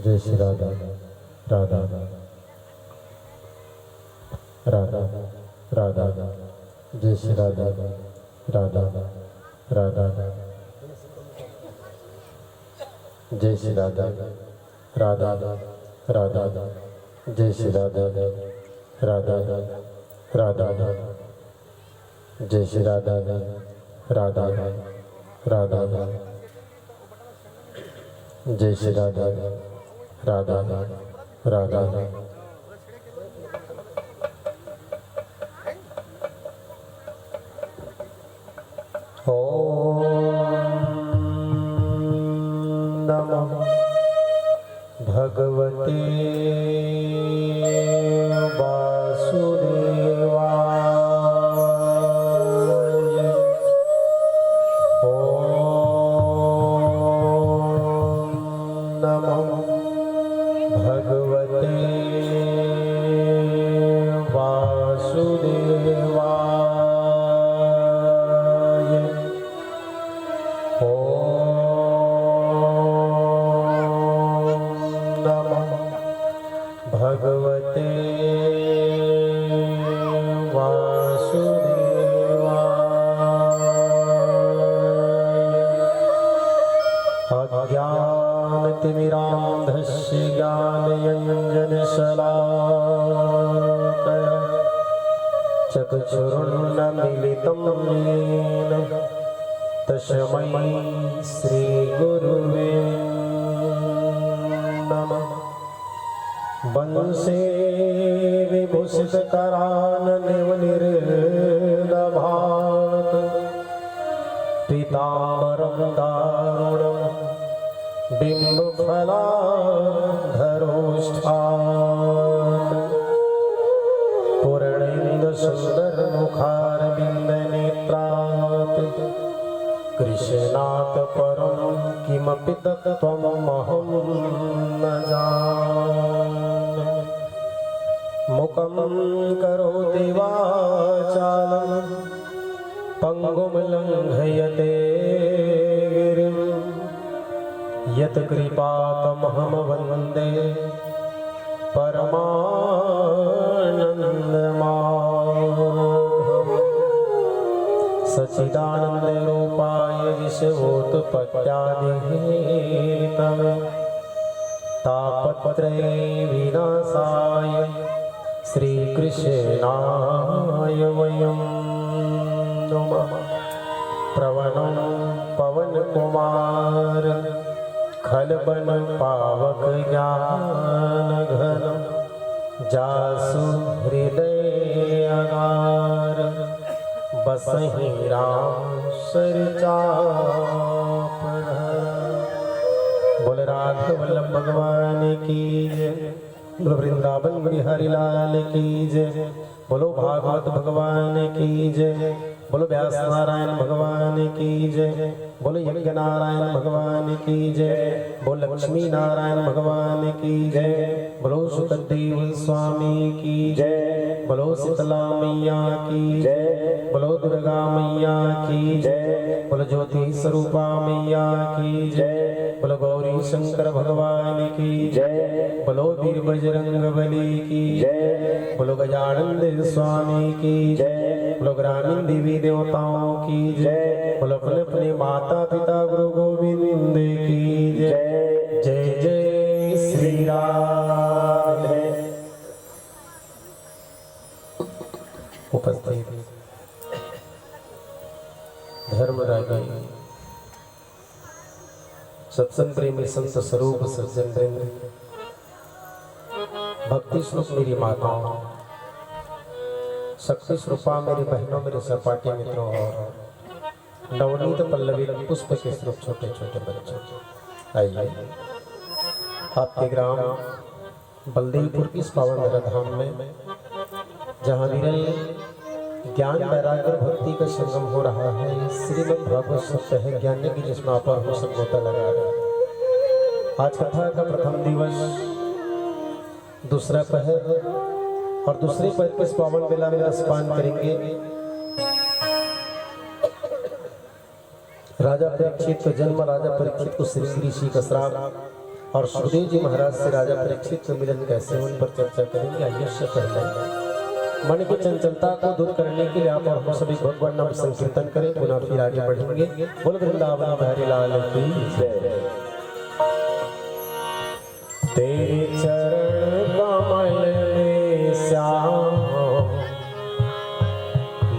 जय श्री राधा राधा राधा राधा राधा जय श्री राधा राधा राधा राधा जय श्री राधा राधा राधा जय श्री राधा राधा राधा जय श्री राधा राधा राधा जय श्री राधा राधा राधा जय श्री राधा राधा राधा भगवते वासुदेवाय ओम नमो भगवते वासुदेवाय भगवते वासुदेवाय अज्ञानतिमिरान्धस्य ज्ञानञ्जनशलाकया चक्षुरुन्मीलितं येन तस्मै श्रीगुरुवे नमः। वंशे विभूषितकराननिर्दभात् पीताम्बरं दारुणं बिम्बफलाधरोष्ठात् पूर्णेन्दुसुन्दरमुखारविन्दनेत्रात् कृष्णात् परं किमपि तत्त्वमहं न जाने। मुखं करोति वाचालं पङ्गुं लङ्घयते गिरिं यत्कृपातमहं वन्दे परमानन्दमाधवम्। सच्चिदानन्दरूपाय विश्वोत्पत्त्यादिहेतवे तापत्रये विनाशाय श्रीकृष्णाय वयं नमः। प्रवणं पवनकुमार खलबन पावक ज्ञानघन जासु हृदय अगार बसहि राम सरचापन। बोल राघव वल्लभ भगवान की जय, बोलो वृंदावन बिहारी लाल की जय, बोलो भागवत भगवान की जय, बोलो व्यास नारायण भगवान की जय, बोलो यज्ञ नारायण भगवान की जय, बोलो लक्ष्मी नारायण भगवान की जय, बोलो सुखदेव स्वामी की जय, बोलो शीतला मैया की जय, बोलो दुर्गा मैया की जय, बोलो ज्योति स्वरूपा मैया की जय, बोलो गौरी शंकर भगवान की जय, बोलो वीर बजरंग बली की जय, बोलो गजानंद स्वामी की जय, बोलो ग्रामीण देवी देवताओं की जय, बोलो अपने अपने माता पिता गुरु गोविंद की जय। जय जय श्री राधे। उपस्थित धर्मरागी सत्संग प्रेमी संत स्वरूप सज्जन वृंद, भक्ति स्वरूप मेरी माताओं, शक्ति स्वरूपा मेरी बहनों, मेरे सहपाठी मित्रों और नवनीत पल्लवी पुष्प के स्वरूप छोटे छोटे बच्चों, आइए आपके ग्राम बलदेवपुर की इस पावन धाम में जहाँ विरल ज्ञान वैराग्य भक्ति का संगम हो रहा है, श्रीमद् भागवत सत्य है ज्ञान की जिसमें आप हम सब गोता लगा रहे हैं। आज कथा का प्रथम दिवस, दूसरा पहर और दूसरे पहर के इस पावन बेला में रसपान करेंगे। राजा परीक्षित का जन्म, राजा परीक्षित को श्री ऋषि का श्राप और सुखदेव जी महाराज से राजा परीक्षित का मिलन कैसे, उन पर चर्चा करेंगे। आइए से पहले मन की चंचलता को दूर करने के लिए आप और हम सभी भगवान नाम संकीर्तन करें, पुनः फिर आगे बढ़ेंगे। बोल वृंदावन बिहारी लाल की जय। तेरे चरण कमल में श्याम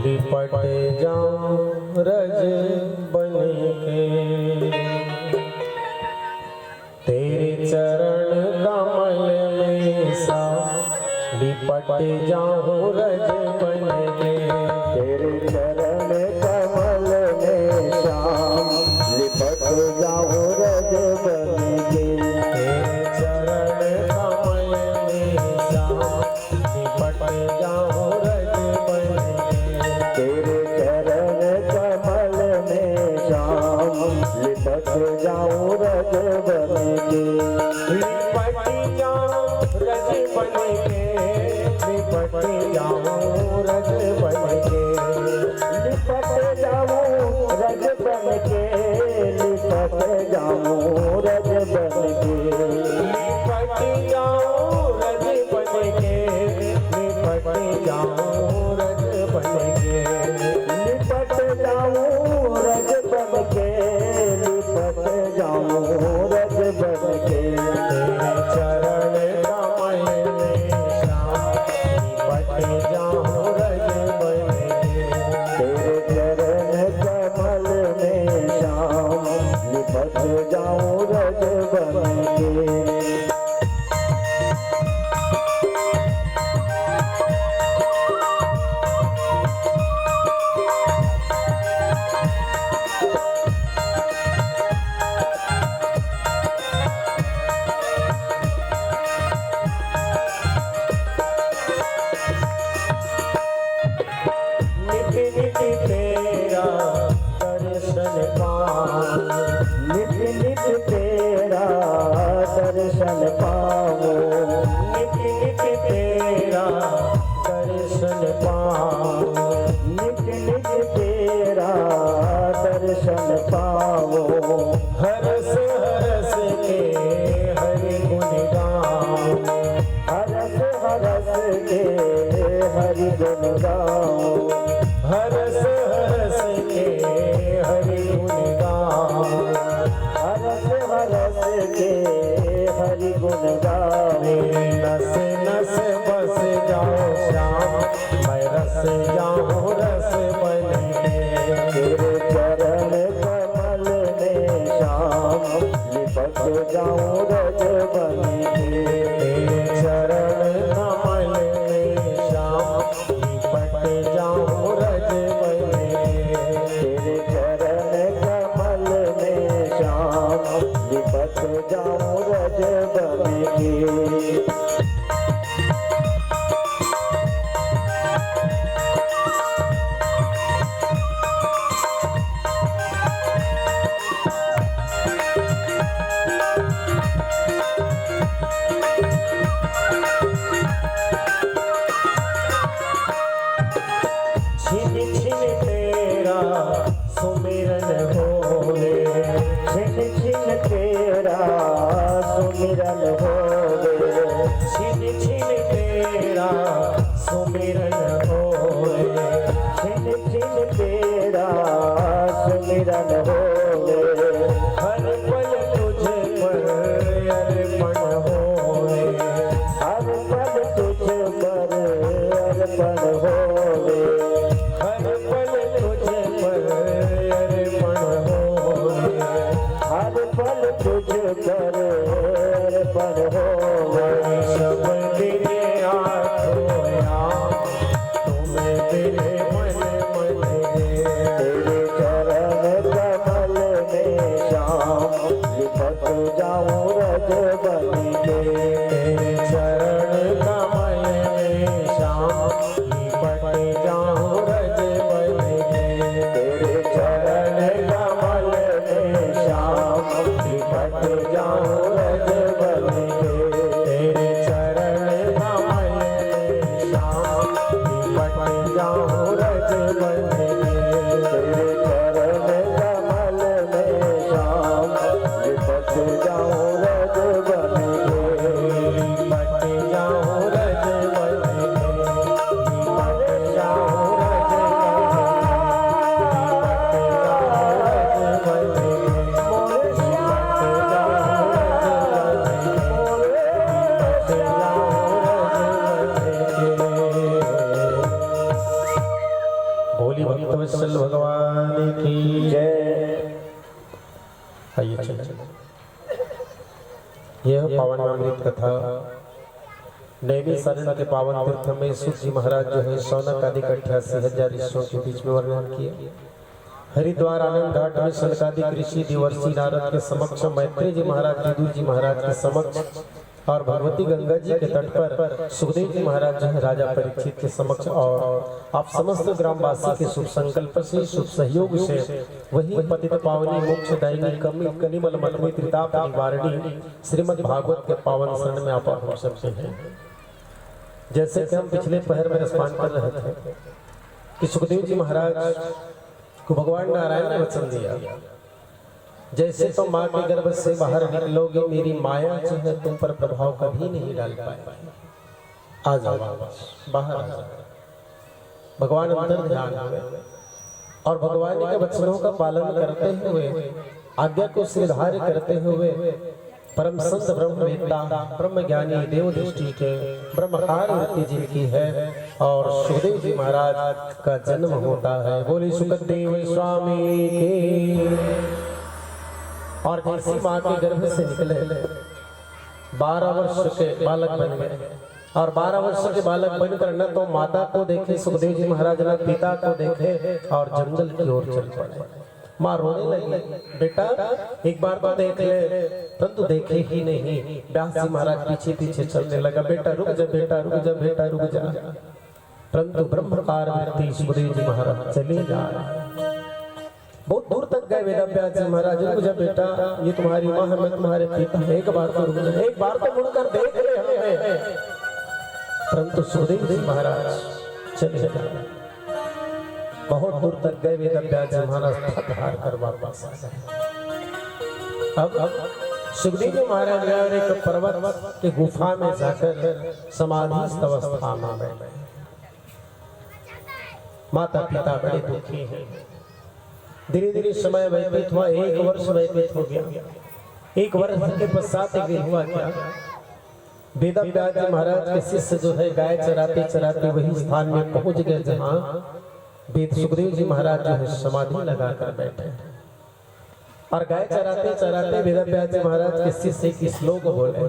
लिपट जाऊं रज बन के, तेरे चरण कमल में श्याम लिपट जाऊं रज बन के, तेरे चरण कमल में श्याम लिपट जाऊं रज बन के, तेरे चरण कमल में श्याम लिपट जाऊं रज बन के, तेरे चरण कमल में श्याम लिपट जाऊं रज बन के, लिपट जाऊं रज बन के, लिपट जाऊं रज बन के, लिपट जाऊं रज बन के, लिपट जाऊं रज बन के, लिपट जाऊं रज बन के, लिपट जाऊं रज बन के, लिपट जाऊं रज बन के, लिपट जाऊं रज बन के, तेरे चरण कमल में श्याम लिपट जाऊं रज बन के, तेरे चरण कमल में श्याम लिपट जाऊं रज बन के। नित नित तेरा दर्शन पा दर्शन पाऊं नित नित तेरा दर्शन पाऊं नित नित तेरा दर्शन पाऊं हरस हरस के हरि गुण गाऊं हरस हरस के हरि गुण गाऊं हरस हरस के हरि गुण गाऊं हरस हरस के हरि गुण गाऊं मेरी नस नस बस जाओ श्याम मैं रस जाऊं रस बन के तेरे चरण कमल में श्याम लिपट जाऊं रज बन के तेरे चरण कमल में श्याम लिपट जाऊं रज बन के तेरे चरण कमल में श्याम लिपट जाऊं रज बन के छिन छिन तेरा सुमिरन होवे छिन छिन तेरा सुमिरन होवे छिन छिन तेरा सुमिरन होवे छिन छिन तेरा सुमिरन होवे हर पल तुझ पर अर्पण होवे हर पल तुझ पर अर्पण होवे हर पल तुझ पर अर्पण होवे हर पल तुझ पर अर्पण होवे सब तेरे आँखों तुम्हें तेरे मन मन तेरे चरण कमल में श्याम लिपट जाऊं रज बन के तेरे चरण कमल में श्याम लिपट जाऊं रज बन के तेरे चरण कमल में श्याम लिपट जाऊं रज बन के तेरे चरण कमल में श्याम लिपट जाऊं रज बन के तेरे चरण कमल में श्याम लिपट जाऊं रज बन के लिपट जाऊं रज बन के लिपट जाऊं रज बन के लिपट जाऊं रज बन के लिपट जाऊं रज बन के बोली भक्तवत्सल भगवान की जय। आइए चलिए यह पावन अमृत कथा नैमी सारण के पावन तीर्थ में सूत जी महाराज जो है सौनक आदि 88,000 ऋषियों के बीच में वर्णन किए। हरिद्वार आनंद घाट में सनकादिक ऋषि देवर्षि नारद के समक्ष, मैत्रेय जी महाराज, विदुर जी महाराज के समक्ष और भगवती गंगा जी के तट पर सुखदेव जी महाराज जो है राजा परीक्षित के समक्ष और आप समस्त ग्रामवासी के शुभ संकल्प से, शुभ सहयोग से वही पतित पावनी मोक्ष दायिनी कनिमल मतमी त्रिताप निवारणी श्रीमद् भागवत के पावन शरण में आप हो सकते हैं। जैसे कि हम पिछले पहर में स्नान कर रहे थे कि सुखदेव जी महाराज को भगवान नारायण ने वचन दिया, जैसे तो माँ के गर्भ से बाहर निकलोगे मेरी माया जो है तुम पर प्रभाव कभी नहीं डाल पाए। आ जाओ बाहर आ जाओ। भगवान अंतर ध्यान हुए और भगवान के वचनों का पालन करते हुए, आज्ञा को सिरधार्य करते हुए परम संत ब्रह्मवेत्ता ब्रह्म ज्ञानी देव दृष्टि के ब्रह्मकार वृत्ति जिनकी है और सुखदेव जी महाराज का जन्म होता है। बोले सुखदेव स्वामी के। और जैसी माँ के गर्भ से निकले 12 वर्ष के बालक बन गए और 12 वर्ष के बालक बनकर न तो माता को देखे सुखदेव जी महाराज, न पिता को देखे और जंगल की ओर चल पड़े। माँ रोने लगी, बेटा एक बार तो देख ले, परंतु देखे ही नहीं। व्यास जी महाराज पीछे पीछे चलने लगा, बेटा रुक जा, बेटा रुक जा, बेटा रुक जा। परंतु ब्रह्मकार वृत्ति सुखदेव जी महाराज चले जा। बहुत दूर तक गए वेदव्यास जी महाराज ने पूछा, बेटा ये तुम्हारी माँ है, मैं तुम्हारे पिता, एक बार तो रुक जा, एक बार तो मुड़कर देख ले हमें। परंतु सुखदेव जी महाराज चले गए। बहुत दूर तक गए वेदव्यास जी महाराज, थक हार कर वापस आ गए। अब सुखदेव जी महाराज गए और एक पर्वत के गुफा में जाकर समाधिस्थ अवस्था में बैठे। माता पिता बड़े दुखी हैं। धीरे धीरे समय व्यतीत हुआ, 1 वर्ष व्यतीत हो गया। 1 वर्ष के पश्चात एक दिन हुआ क्या, वेदव्यास जी महाराज के शिष्य जो है गाय चराते चराते वही स्थान में पहुंच गए जहां वेद सुखदेव जी महाराज जो है समाधि लगाकर बैठे। और गाय चराते चराते वेदव्यास जी महाराज के शिष्य एक श्लोक बोले,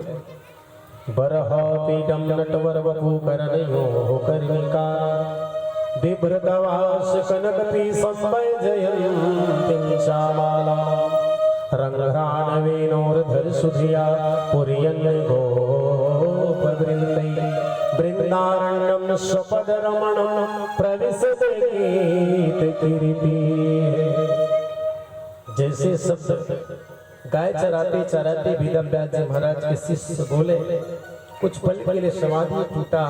बरह पीडम नटवर वपु करनयो कर्मिका बिभ्रतवास कनक पीसंबय जयंतीं श्यामाला रंगरान वेणोर्धर सुधिया पुरियन गोपवृंदै वृंदारण्यम स्वपद रमणम प्रविशते गीतकीर्ति। जैसे शब्द गाय चराते चराते वेदव्यास जी महाराज के शिष्य बोले, कुछ पल के लिए समाधि टूटा,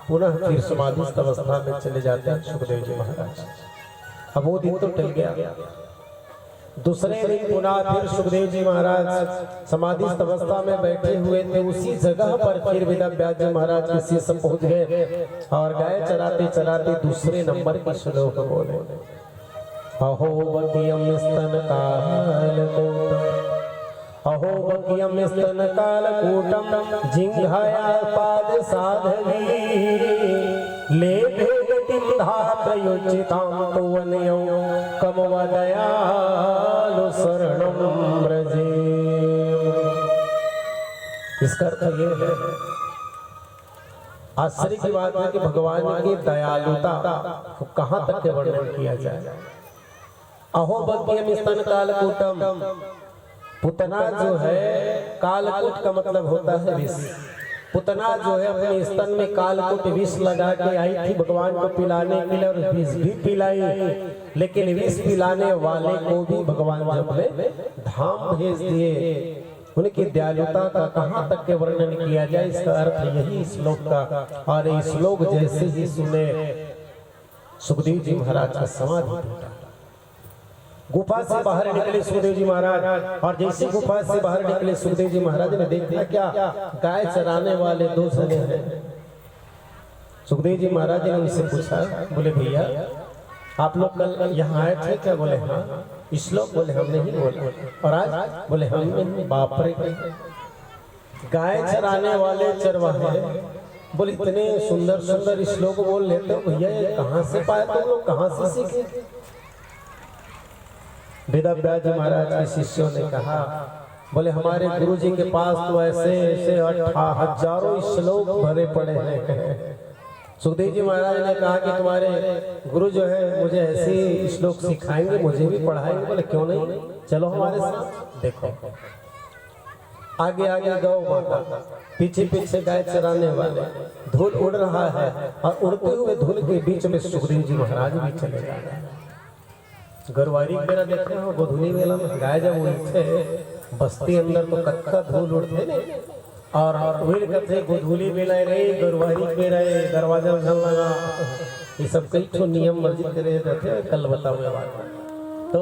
पुनः फिर समाधिस्थ अवस्था में चले जाते हैं सुखदेव जी महाराज। अब वो दिन तो टल गया। दूसरे दिन पुनः फिर सुखदेव जी महाराज समाधिस्थ अवस्था में बैठे हुए थे। उसी जगह पर फिर वेदव्यास जी महाराज के शिष्य पहुंच गए और गाय चराते चराते दूसरे नंबर के श्लोक बोले, अहो बकियम स्तन कालकूटम, अहो बकियम स्तन कालकूटम जिंघाया पाद साधवी ले भेगतिं धात्रयोचितां तोवनयो कमवदयालु शरणं व्रजे। इसका अर्थ ये है, आश्चर्य की बात है कि भगवान की दयालुता को कहां तक के वर्णन किया जाए। अहो बकियम स्तन कालकूटम, पुतना जो है, कालकूट का मतलब होता है विष। पुतना जो है अपने स्तन में कालकूट विष लगा के आई थी भगवान को पिलाने के लिए, और विष भी पिलाई, लेकिन विष पिलाने वाले को भी भगवान जब में धाम भेज दिए। उनकी दयालुता का कहां तक के वर्णन किया जाए, इसका अर्थ यही श्लोक का। और इस श्लोक जैसे ही सुने सुखदेव जी महाराज का समाधि टूटा। गुफा से बाहर निकले सुखदेव जी महाराज, और जैसे गुफा से बाहर निकले सुखदेव जी महाराज ने देखा क्या, गाय चराने वाले 2 जने हैं। सुखदेव जी महाराज ने उनसे पूछा, बोले भैया आप लोग कल यहाँ आए थे क्या? बोले हाँ। श्लोक बोले हम नहीं बोले। और आज? बोले हम नहीं। बाप रे, गाय चराने वाले चरवाहे बोले इतने सुंदर सुंदर श्लोक बोल लेते हो भैया, ये कहाँ से पाए तुम लोग, कहाँ से सीखे? वेदव्यास जी महाराज के शिष्यों ने कहा, बोले हमारे गुरु जी के पास तो ऐसे ऐसे हजारों श्लोक भरे पड़े हैं। सुखदेव जी महाराज ने कहा कि तुम्हारे गुरु जो है मुझे ऐसे श्लोक सिखाएंगे, मुझे भी पढ़ाएंगे। बोले क्यों नहीं, चलो हमारे साथ। देखो आगे आगे गौ माता, पीछे पीछे गाय चराने वाले, धूल उड़ रहा है, और उड़ते हुए धूल के बीच में सुखदेव जी महाराज भी चले जा रहे हैं। गरवारी मेरा देखे हो, गोधुली मेला में गाय जब उड़ते बस्ती अंदर तो कच्चा धूल उड़ते नहीं, और वही कहते गोधुली मेला रहे, गरवारी पे रहे, दरवाजा उछल लगा, ये सब कई तो नियम मस्जिद करे रहते, कल बताऊंगा बात। तो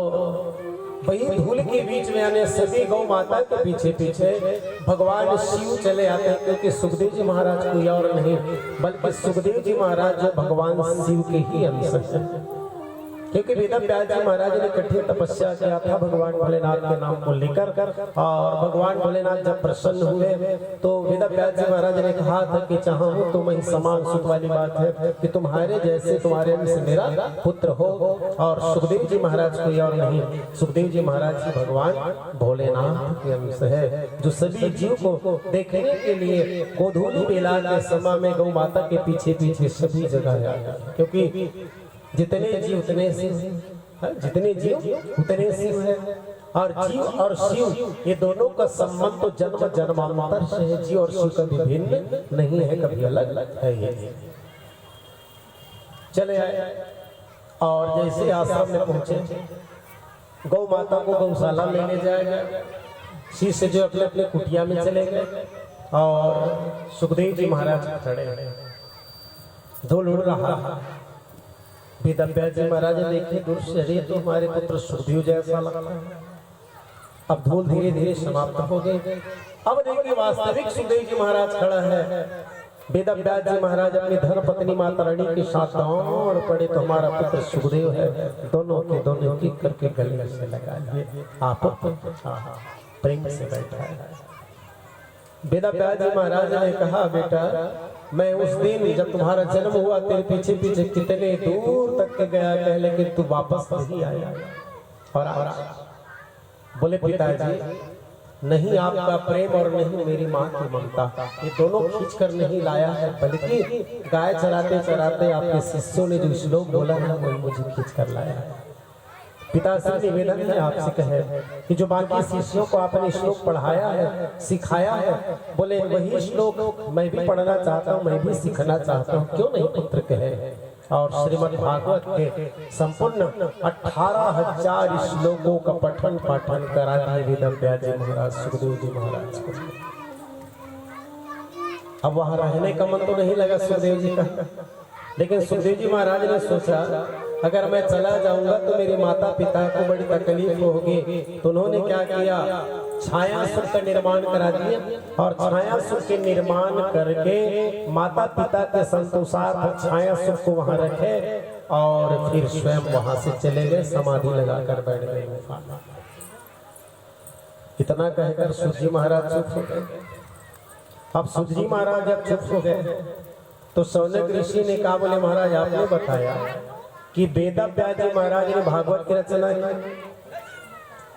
वही धूल के बीच में आने सभी गौ माता के पीछे पीछे भगवान शिव चले आते हैं, क्योंकि सुखदेव जी महाराज कोई और नहीं बल्कि सुखदेव जी महाराज जो भगवान शिव के ही अंश हैं। क्योंकि वेदव्यास जी महाराज ने कठिन तपस्या किया था भगवान भोलेनाथ के नाम को लेकर, और भगवान भोलेनाथ जब प्रसन्न हुए तो वेदव्यास जी महाराज ने कहा था कि चाहूं तो मैं समान सुख वाली बात है कि तुम्हारे जैसे तुम्हारे अंश मेरा पुत्र हो, और सुखदेव जी महाराज कोई और नहीं, सुखदेव जी महाराज जी भगवान भोलेनाथ के अंश है, जो सभी जीव को देखने के लिए गोधूली मेला के समय में गौ माता के पीछे पीछे सभी जगह है। क्योंकि जितने जीव उतने शिव, जितने जीव उतने शिव है, और जीव और शिव ये दोनों का संबंध तो जन्म जन्मांतर से है। जीव और शिव कभी भिन्न नहीं है, कभी अलग है। ये चले आए और जैसे आश्रम में पहुंचे गौ माता को गौशाला लेने जाएगा, शिष्य जो अपने अपने कुटिया में चले गए और सुखदेव जी महाराज खड़े हैं, धूल उड़ रहा है। वेदव्यास जी महाराज देखे दूर से, अरे तो हमारे पुत्र सुखदेव जैसा लगता है। अब धूल धीरे धीरे समाप्त हो गई। अब देखिए वास्तविक सुखदेव जी महाराज खड़ा है। वेदव्यास जी महाराज अपनी धर्म पत्नी माता रानी के साथ दौड़ पड़े तो हमारा पुत्र सुखदेव है, दोनों के दोनों की करके गले से लगा लिए, आप प्रेम से बैठा है। वेदव्यास जी महाराज ने कहा, बेटा मैं उस दिन जब तुम्हारा जन्म हुआ तेरे पीछे पीछे कितने दूर तक के गया है, लेकिन तू वापस नहीं आया। और बोले पिताजी नहीं आपका प्रेम और नहीं मेरी माँ की ममता, ये दोनों खींच कर नहीं लाया है, बल्कि गाय चराते चराते आपके शिष्यों ने जो श्लोक बोला है वो मुझे खींच कर लाया है। पिताश्री निवेदन है आपसे कहे कि जो बाकी शिष्यों को आपने श्लोक पढ़ाया है, सिखाया है, बोले वही श्लोक मैं भी पढ़ना चाहता हूँ, मैं भी सीखना चाहता हूँ, क्यों नहीं पुत्र कहे। और श्रीमद् भागवत के संपूर्ण 18,000 श्लोकों का पठन पाठन करा दिए वेदव्यास जी महाराज सुखदेव जी महाराज को। अब वहां रहने का मन तो नहीं लगा सुखदेव जी का, लेकिन सुखदेव जी महाराज ने सोचा अगर मैं चला जाऊंगा तो मेरे माता पिता को बड़ी तकलीफ होगी। तो उन्होंने क्या किया, छाया सुख का निर्माण करा दिया और छाया सुख के निर्माण करके माता पिता के संतोषार्थ छाया सुख को वहां रखे और फिर स्वयं वहां से चले गए, समाधि लगाकर बैठ गए। इतना कहकर सूत जी महाराज चुप हो गए। अब सूत जी महाराज जब चुप हो गए तो सौनक ऋषि ने कहा, बोले महाराज आपने बताया कि वेदव्यास जी महाराज ने भागवत की रचना की,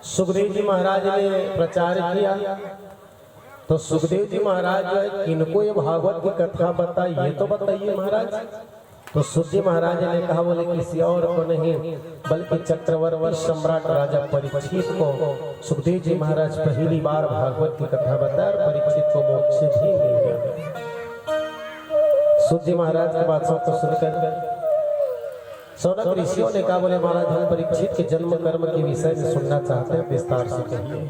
सुखदेव जी महाराज ने प्रचार किया, तो सुखदेव जी महाराज किनको ये भागवत की कथा बताई ये तो बताइए महाराज। तो सूत जी महाराज ने कहा, बोले किसी और को नहीं बल्कि चक्रवर्ती सम्राट राजा परीक्षित को सुखदेव जी महाराज पहली बार भागवत की कथा बताया और परीक्षित को मोक्ष भी मिल गया। सूत जी महाराज की बातों को सुनकर सौनक ऋषियों ने कहा, बोले महाराज हम परीक्षित के जन्म कर्म के विषय में सुनना चाहते हैं, विस्तार से कहिए।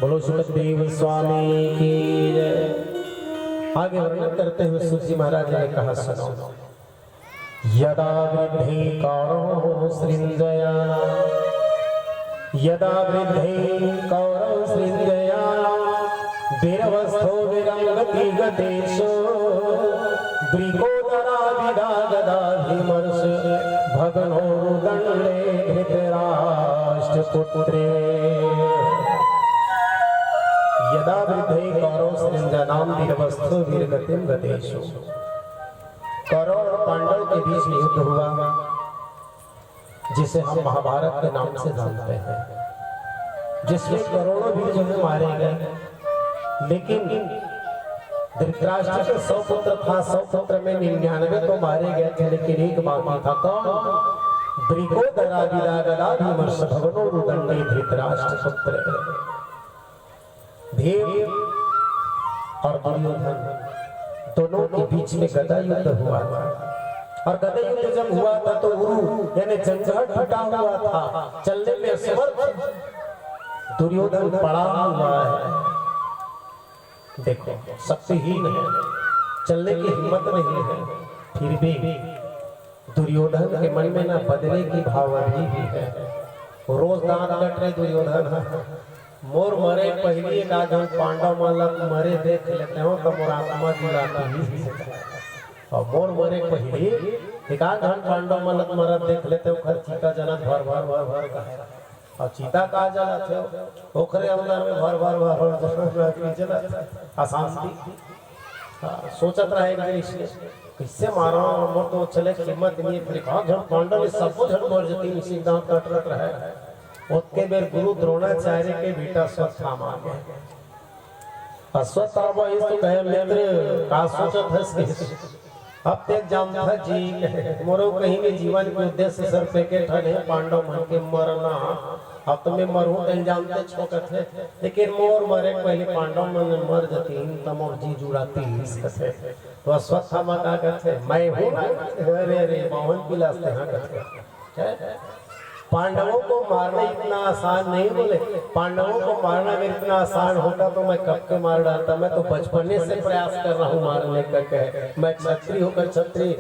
बोलो सुखदेव स्वामी की जय। आगे वर्णन करते हुए सूत जी महाराज ने कहा, सुनो यदा वृद्धि कौरव सृंजया, यदा वृद्धि कौरव सृंजया वीरवस्थो विरंगति गतेषु भृगोदरादिदागदाभिमर्श भगनोरुदण्डे धृतराष्ट्रपुत्रे। यदा वृद्धे कौरव सृंजनाम वीरवस्थो वीरगतिं गतेषु। कौरव और पांडव के बीच में युद्ध हुआ जिसे हम महाभारत के नाम से जानते हैं, जिसमें करोड़ों वीर जो है मारे गए, लेकिन धृतराष्ट्र के 100 पुत्र था, 100 पुत्र में 99 तो मारे गए थे, लेकिन एक बाकी था कौन, भृगोदरादिदागदाभिमर्श भगनोरुदण्डे धृतराष्ट्रपुत्रे। भीम और दुर्योधन दोनों के बीच में गदा युद्ध हुआ था, और गदा युद्ध जब हुआ था तो उरु यानी जंजहट फटा हुआ था, चलने में असमर्थ दुर्योधन पड़ा हुआ है। देखो शक्तिहीन है, चलने की हिम्मत नहीं है, फिर भी दुर्योधन के मन में ना बदले की भावना भी है। रोज दांत कट रहे दुर्योधन, मोर मरे पहली एक आधन पांडव मालक मरे देख लेते हो तो मोर आत्मा जुड़ाती ही, और मोर मरे पहली एक आधन पांडव मालक मरा देख लेते हो खर चीता जनक भर भर भर भर का, और चीता कहा जाला थे ओखरे अंदर में भर भर भर अशांति सोचत रहे किससे मारा मोर तो चले कीमत नहीं, फिर कहा जब पांडव सब झट मर जती सिद्धांत कटरत रहे। उसके बेर गुरु द्रोणाचार्य के बेटा अश्वत्थामा आ गए। अश्वत्थामा इस तो कहे मित्र का सोचत है, अब तक जानता जी मोरो कहीं भी जीवन के उद्देश्य सर पैकेट है पांडव मन के मरना, अब तो मैं मरू कहीं जानते छोकत है, लेकिन मोर मरे पहले पांडव मन मर जाती तम और जी जुड़ाती इससे। तो अश्वत्थामा का कहते मैं हूँ, अरे अरे मोहन पिलाते हाँ कहते पांडवों को मारना इतना आसान नहीं। बोले पांडवों को मारना अगर इतना आसान होता तो मैं कब के मार डालता। मैं तो बचपने से प्रयास कर रहा हूँ मारने का। कहे मैं क्षत्रिय होकर क्षत्रिय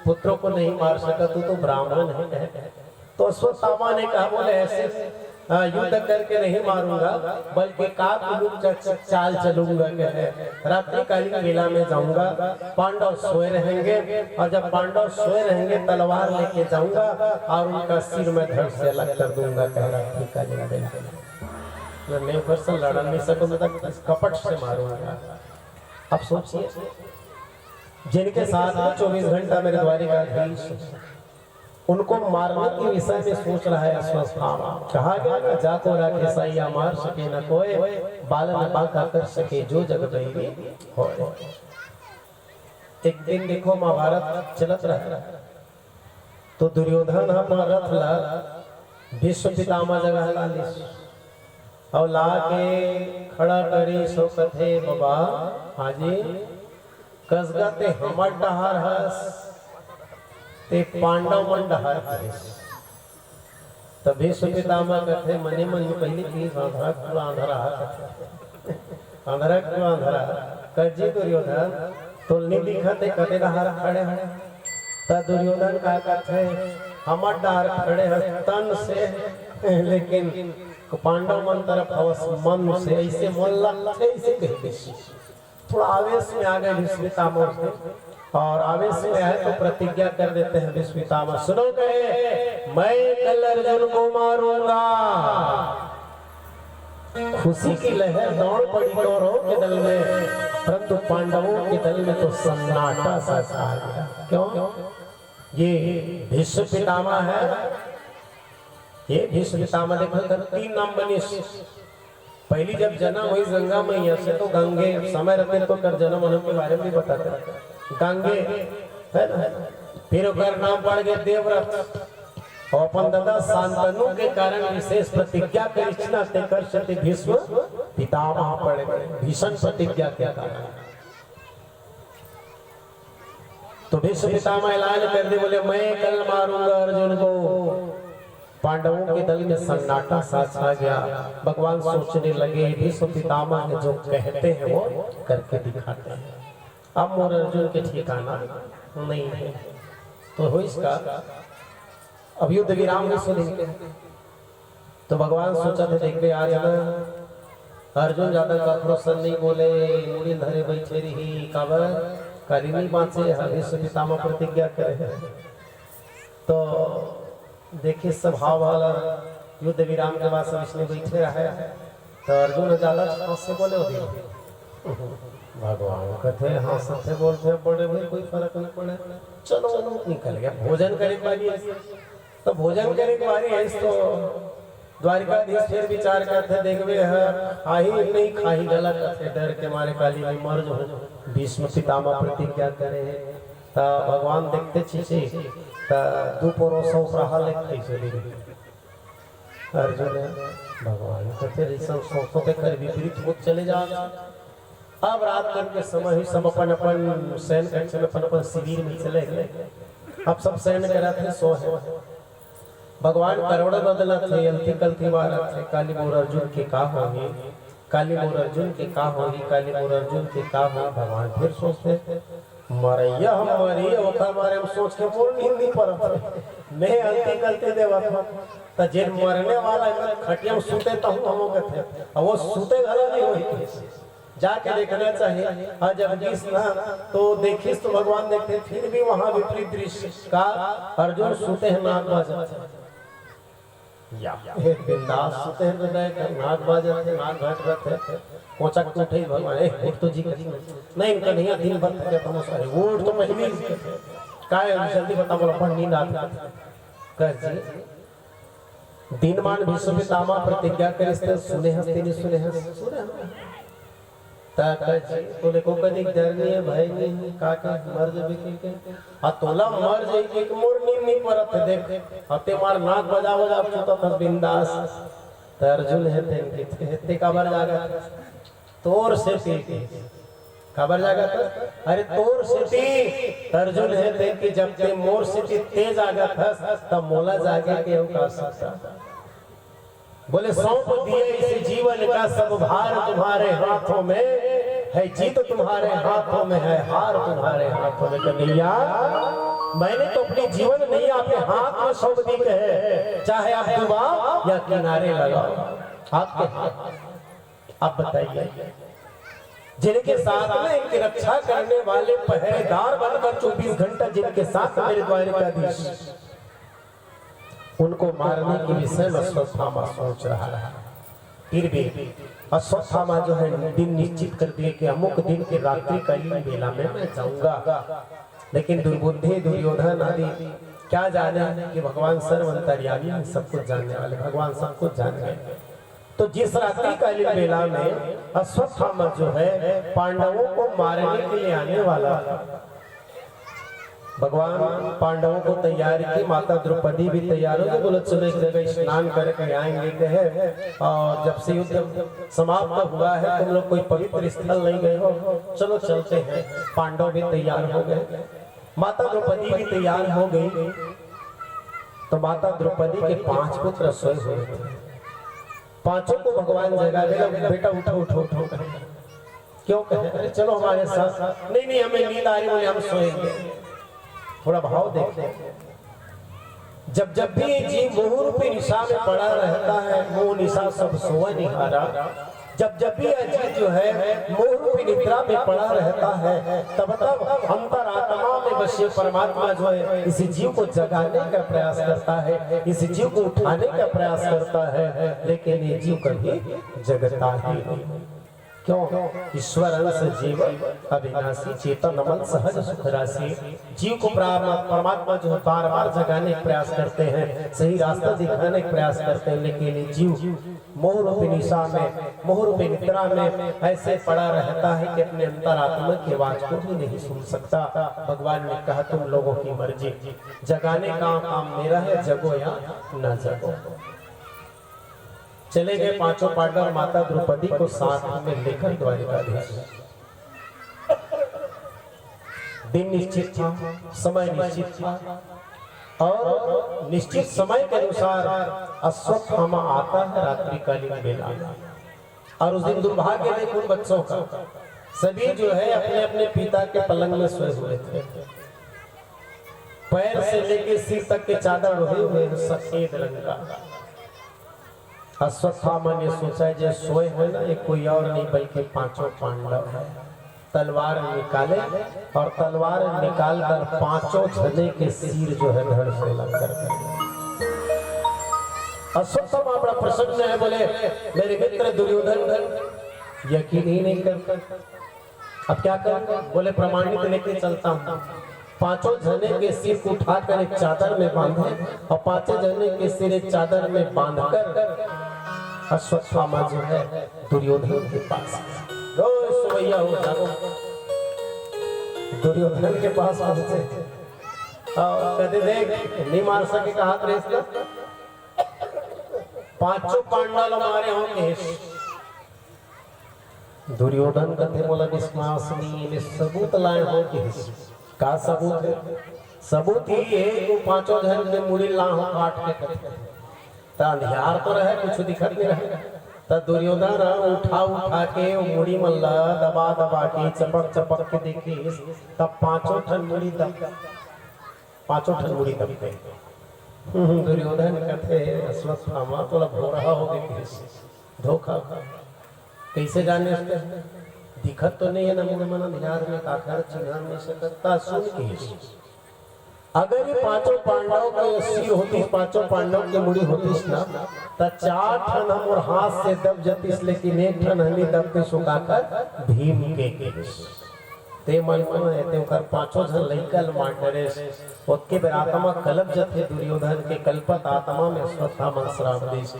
पुत्रों को नहीं मार सका, तू तो ब्राह्मण है। तो अश्वत्थामा ने कहा बोले ऐसे युद्ध करके नहीं मारूंगा, बल्कि चाल चलूंगा। रात्रिकालीन वेला में जाऊंगा, पांडव सोए रहेंगे, और जब पांडव सोए रहेंगे तलवार लेके जाऊंगा और उनका सिर में धड़ से अलग कर दूंगा। रात्रिकालीन वेला में मैं वर्ष लड़ नहीं सकूंगा, कपट से मारूंगा। अब सोचिए जिनके साथ 24 घंटा मेरे द्वारिकाधीश उनको मारने के विषय में सोच रहा है अश्वत्थामा। कहा गया ना, जाको राखे सैया मार सके न कोई, बाल न बांका कर सके जो जग बैरी होए। एक दिन देखो महाभारत चलत रहा तो दुर्योधन अपना रथ ला भीष्म पितामह जगह लालिस और ला के खड़ा करी सो कथे बाबा हाजी कसगा ते हमर डहार हस ते पांडव मन डहार हस। तब भीष्म पितामह कथे मने मन में पहली चीज आंधरा क्यों आंधरा आंधरा क्यों आंधरा कजी दुर्योधन तुलनी दिखते कते डहार खड़े हैं। तब दुर्योधन का कथे हमर डहार खड़े हैं तन से, लेकिन पांडव मन तरफ हवस मन से। ऐसे मन लगते ऐसे कहते थोड़ा आवेश में आ गए भीष्म पितामह और आवेश में आए तो प्रतिज्ञा कर देते हैं भीष्म पितामह। सुनो कहे मैं कल अर्जुन को मारूंगा। खुशी की लहर दौड़ पड़ी कौरवों के दल में, परंतु पांडवों के दल में तो सन्नाटा सा छा गया। क्यों? ये भीष्म पितामह है, ये भीष्म पितामह देखो 3 नाम बनी। पहली जब जन्म हुई गंगा मैया से, तो गंगे समय रहते तो कर जन्म होने के बारे में बताते गंगे है ना। फिर ओकर नाम पड़ गए देवव्रत, और अपन दादा शांतनु के कारण विशेष प्रतिज्ञा करिछना ते कर सते भीष्म पितामह पड़े भीषण प्रतिज्ञा के कारण। तो भीष्म पितामह ऐलान कर दे बोले मैं कल मारूंगा अर्जुन को। पांडवों के दल में सन्नाटा सा छा गया। भगवान सोचने लगे भीष्म पितामह जो कहते हैं वो करके दिखाते हैं। अब मोर अर्जुन के ठिकाना नहीं है तो हो इसका अब युद्ध विराम नहीं सुनेंगे। तो भगवान सोचा थे देखते आज ना अर्जुन ज्यादा काक्रोशन नहीं बोले, मुड़ी धरे बैठे रही काबर करीनी बाँचे भीष्म पितामह प्रतिज्ञा करे। तो देखिए स्वभाव वाला युद्ध विराम के बाद सब इसमें बैठे रहे। तो अर्जुन ज्यादा हंस से बोले हो भगवान कहते हाँ सबसे बोलते बड़े भाई कोई फर्क नहीं पड़े, चलो निकल गया। भोजन करे के बारी है, तो भोजन करे के बारी है तो द्वारिकाधीश फिर विचार करते देखवे है आही नहीं खाही गलत करते डर के मारे काली में मर जो भीष्म पितामह प्रतिज्ञा करे। ता भगवान देखते छी ता दोपहर सौ प्रहा लिखते चले अर्जुन भगवान कहते सब सौ के कर विपरीत होत चले जा। अब रात करके समय ही सब अपन अपन सैन्य कक्ष में अपन अपन शिविर में चले गए। अब सब सैन्य के रथ सो है। भगवान करोड़ बदला थे अलती कलती वाला थे काली मोर अर्जुन के का होगी, काली मोर अर्जुन के का होगी, काली मोर अर्जुन के का हो। भगवान फिर सोचते मरैया हम मरी ओका मारे हम सोच के बोल हिंदी पर मैं अलती कलती देवा था तो जिन मरने वाला है खटिया में सूते तो हम कहते अब वो सूते घरा नहीं हुई जाके देखना चाहिए। और जब जिस ना तो देखिस तो भगवान देखते फिर भी वहां विपरीत दृश्य का अर्जुन सूते हैं नाग बाजा बिंदास सूते हैं हृदय का नाग बाजा थे नाग घाट रहते कोचक तो उठे भगवान उठ तो जी नहीं इनका नहीं दिन भर थके हम सारे उठ तो पहले काय जल्दी बता बोला पर नींद आता कर जी दिनमान भीष्म पितामह प्रतिज्ञा करे सुने हस्ते नहीं सुने सुने तो देखो कदी डरनी है भाई नहीं काका मर जाबे के आ तोला मर जाई के मोर नींद नहीं परत देख हते मार नाक बजा बजा तो था बिंदास त अर्जुन है थे का बर जागा तोर से पी खबर जागा था अरे तोर सिटी अर्जुन है ते कि जब ते मोर सिटी तेज आगा था तब मोला जागे के का सकता बोले सौंप दिए इस जीवन का सब भार तुम्हारे हाथों में है, जीत तुम्हारे हाथों में है, हार तुम्हारे हाथों में। कन्हैया मैंने तो अपनी जीवन नहीं आपके हाथ में सौंप दी है, चाहे आप डुबाओ या किनारे लगाओ आपके हाथ। आप बताइए जिनके साथ में इनकी रक्षा करने वाले पहरेदार बनकर 24 घंटा जिनके साथ मेरे द्वारिकाधीश, उनको मारने के विषय में अश्वत्थामा सोच रहा है। फिर भी अश्वत्थामा जो है दिन निश्चित कर दिए कि अमुक दिन के रात्रि कालीन बेला में मैं जाऊंगा, लेकिन दुर्बुद्धि दुर्योधन आदि क्या जाने कि भगवान सर्वंतर्यामी सब कुछ जानने वाले, भगवान सब कुछ जान गए। तो जिस रात्रि कालीन बेला में अश्वत्थामा जो है पांडवों को मारने के लिए आने वाला था, भगवान पांडवों को तैयार की, माता द्रौपदी भी तैयार हो गई। बोले चलो एक जगह स्नान करके आएंगे कहे, और जब से युद्ध समाप्त हुआ है तुम लोग कोई पवित्र स्थल नहीं गए हो, चलो चलते हैं। पांडव भी तैयार हो गए, माता द्रौपदी भी तैयार हो गई। तो माता द्रौपदी के 5 पुत्र सोए हुए थे, पांचों को भगवान जगा देगा, बेटा उठो उठो उठो। क्यों कहे? अरे चलो हमारे साथ। नहीं नहीं हमें नींद आ रही, बोले हम सोएंगे। थोड़ा भाव देखते हैं। जब जब भी जीव मोह रूपी निशा में पड़ा रहता है, मोह निशा सब सोवा निहारा, जब जब भी अजीत जो है मोह रूपी निद्रा में पड़ा रहता है, तब तब अंतरात्मा में बसे परमात्मा जो है इस जीव को जगाने का प्रयास करता है, इस जीव को उठाने का प्रयास करता है, लेकिन ये जीव कभी जगता ही नहीं। क्यों? ईश्वर अंश जीव अविनाशी चेतन अमल सहज सुख राशि। जीव को परमात्मा जो है बार बार जगाने का प्रयास करते हैं, सही रास्ता दिखाने का प्रयास करते हैं, लेकिन ये जीव मोह रूपी निशा में, मोह रूपी निद्रा में ऐसे पड़ा रहता है कि अपने अंतरात्मा की आवाज को भी नहीं सुन सकता। भगवान ने कहा तुम लोगों की मर्जी, जगाने का काम मेरा है, जगो या न जगो। चले गए पांचों पांडव माता द्रौपदी को साथ में लेकर द्वारिकाधीश। दिन निश्चित था, समय निश्चित था, और निश्चित समय के अनुसार अश्वत्थामा आता है रात्रिकालीन बेला। और उस दिन दुर्भाग्य नहीं उन बच्चों का, सभी जो है अपने अपने पिता के पलंग में सोए हुए थे, पैर से लेके सिर तक के चादर ओढ़े हुए सफेद रंग का। अश्वत्थामा ने सोचा जो सोए है ना ये कोई और नहीं बल्कि पांचों पांडव है। तलवार निकाले और तलवार निकाल कर पांचों जने के सिर जो है धड़ से लग कर अश्वत्थामा बड़ा प्रसन्न है, बोले मेरे मित्र दुर्योधन यकीन ही नहीं करता, अब क्या कर? बोले प्रमाणित लेके चलता हूँ। पांचों जने के सिर को उठाकर एक चादर में बांधे और पांचों जने के सिर एक चादर में बांधकर अश्वत्थामा जो है दुर्योधन के पास, सोया हो जाओ, दुर्योधन के पास पहुंचे और कहते देख नहीं मार सके का हाथ रेस, पांचों पांडव मारे होंगे। दुर्योधन कहते बोला विश्वास नहीं, सबूत लाए होंगे। का सबूत है? सबूत ही है वो पांचों जन के मुड़ी लाह काट के अंधियार तो रहे, कुछ दिखत नहीं रहे। तब दुर्योधन उठा उठा के वो मुड़ी मल्ला दबा दबा के चपक चपक के देखी, तब पांचों ठन मुड़ी दब गए। दुर्योधन कहते अश्वत्थामा तो भो रहा हो गई धोखा, कैसे जाने दिखत तो नहीं है ना मुझे मन ध्यान में काकर चिन्ह नहीं सकता। सुन के अगर ये पांचों पांडव के सिर होती, पांचों पांडव के मुड़ी होती ना, तो 4 ठन हम और हाथ से दब जतीस, लेकिन 1 ठन हमें दब के सुखाकर भीम के ते मन है ते कर पांचों जन लइकल मांडरे ओके बेर आत्मा कलप जथे दुर्योधन के कल्पत आत्मा में अश्वत्थामा श्राप देश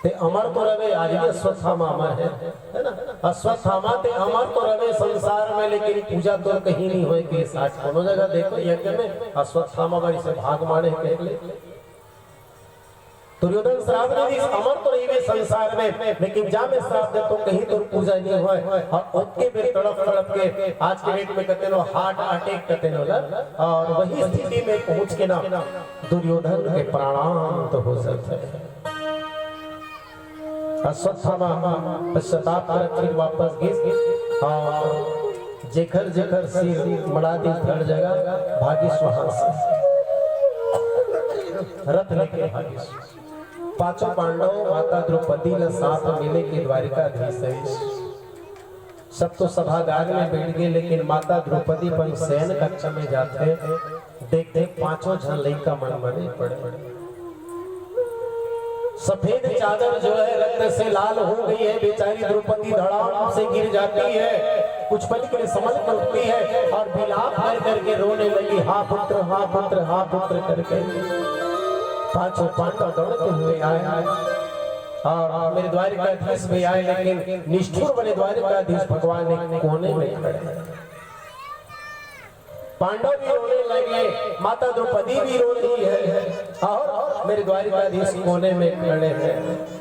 ते अमर तो रवे। आज भी अश्वत्थामा अमर है ना? अश्वत्थामा ते अमर तो रवे संसार में, लेकिन पूजा तो कहीं नहीं होए के साथ कोनो जगह देखो यज्ञ में अश्वत्थामा बारी से भाग मारे कह ले। दुर्योधन श्राप ने दी अमर तो नहीं वे संसार में, लेकिन जा में श्राप दे तो कहीं तो पूजा नहीं हुआ और उनके भी तड़प तड़प के आज के डेट में कहते लो हार्ट अटैक कहते लो ना, और वही स्थिति में पहुंच के ना दुर्योधन के प्राणांत हो सकते हैं। अश्वत्थामा पश्चाताप कर फिर वापस गए और जेखर जेखर सिर मड़ा दी हर जगह भागीश वहां से रथ लेके भागीश। पांचों पांडव माता द्रौपदी ल साथ मिले के द्वारिकाधीश सब तो सभागार में बैठ गए, लेकिन माता द्रौपदी पर शयन कक्ष में जाते देखते पांचों जन लइका मन मरे पड़े। सफेद चादर जो है रक्त से लाल हो गई है, बेचारी द्रौपदी धड़ाम से गिर जाती है, कुछ पल के लिए संभल कर उठती है और विलाप कर करके रोने लगी, हा पुत्र हा पुत्र हा पुत्र करके। पांचों पांडव दौड़ते हुए आए और मेरे द्वारिकाधीश भी आए, लेकिन निष्ठुर बने द्वारिकाधीश भगवान एक कोने में खड़े। पांडव भी रोने लगे, माता द्रौपदी भी रो रही है और मेरे द्वारिकाधीश कोने में खड़े हैं।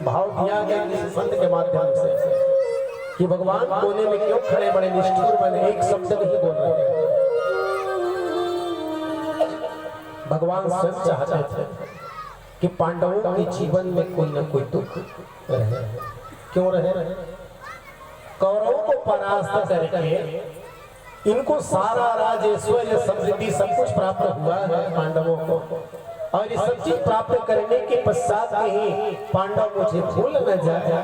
भाव दिया गया किसी संत के माध्यम से कि भगवान कोने में क्यों खड़े, बड़े निष्ठुर बने, एक शब्द नहीं बोल रहे। भगवान स्वयं चाहते थे कि पांडवों के जीवन में कोई ना कोई दुख रहे। क्यों रहे? कौरवों को परास्त करके इनको सारा राज ऐश्वर्य समृद्धि सब कुछ प्राप्त हुआ है पांडवों को, और ये सब चीज प्राप्त करने के पश्चात ही पांडव मुझे भूल न जाए।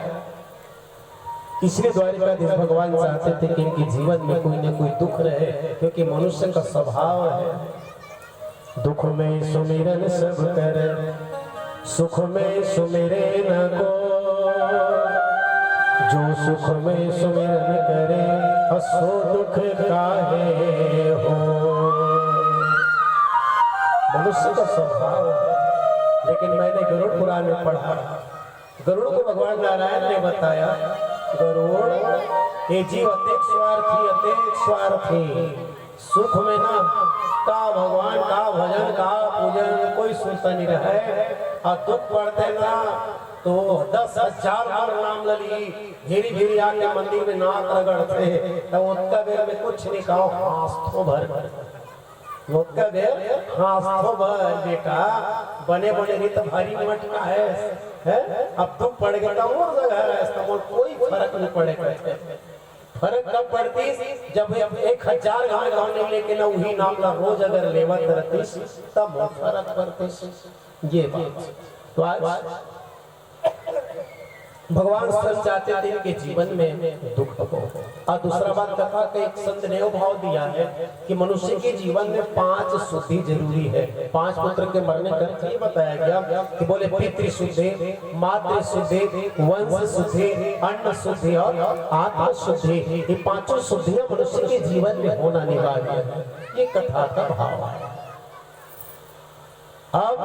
इसलिए द्वारिकाधीश भगवान चाहते थे कि इनके जीवन में कोई न कोई दुख रहे, क्योंकि मनुष्य का स्वभाव है दुख में सुमिरन सब करे, सुख में सुमिरे न को, जो सुख में सुमिरन करे असो दुख काहे हो। मनुष्य का स्वभाव है, लेकिन मैंने गरुड़ पुराण में पढ़ा, गरुड़ को भगवान नारायण ने बताया, गरुड़ ये जीव अत्यंत स्वार्थी, सुख में ना का भगवान का भजन का पूजन कोई सुनता नहीं रहे, और दुख पड़ते ना तो 10,000 बार नाम लली, धीरे धीरे आके मंदिर में नाक रगड़ते, तो उसका बेर में कुछ नहीं कहो, हाथों भर उसका बेर हाथों भर बेटा बने बने रीत भारी मटका है? अब तुम पड़ गया और जगह है, कोई फर्क नहीं पड़ेगा। फर्क कब पड़ती जब 1000 गाँव गाँव नहीं लेके ना वही नाम ला रोज अगर लेवत रहती तब फर्क पड़ती। ये बात तो आज भगवान स्वयं चाहते थे इनके जीवन में दुख हो। और दूसरा बात कथा का एक संत ने भाव दिया है कि मनुष्य के जीवन में 5 शुद्धि जरूरी है। 5 पुत्र के मरने कर ये बताया गया कि बोले पितृ शुद्धि, मातृ शुद्धि, वंश शुद्धि, अन्न शुद्धि और आत्म शुद्धि, ये 5 शुद्धियां मनुष्य के जीवन में होना अनिवार्य है। ये कथा का भाव है। अब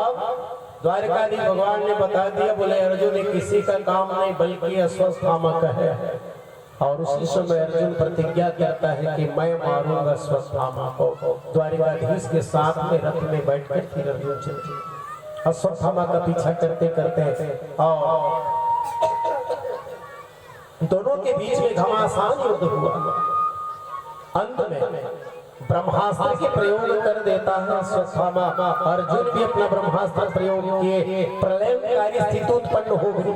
द्वारिकाधीश भगवान ने बता दिया, बोले अर्जुन ने किसी का काम नहीं बल्कि अश्वत्थामा का है, और उसी समय अर्जुन प्रतिज्ञा करता है कि मैं मारूंगा अश्वत्थामा को। द्वारिकाधीश के साथ में रथ में बैठकर फिर अर्जुन चले अश्वत्थामा का पीछा करते करते और दोनों के बीच में घमासान युद्ध हुआ। अंत में ब्रह्मास्त्र के प्रयोग कर देता है अश्वत्थामा। अर्जुन भी अपना ब्रह्मास्त्र प्रयोग किए, प्रलयकारी स्थिति उत्पन्न हो गई।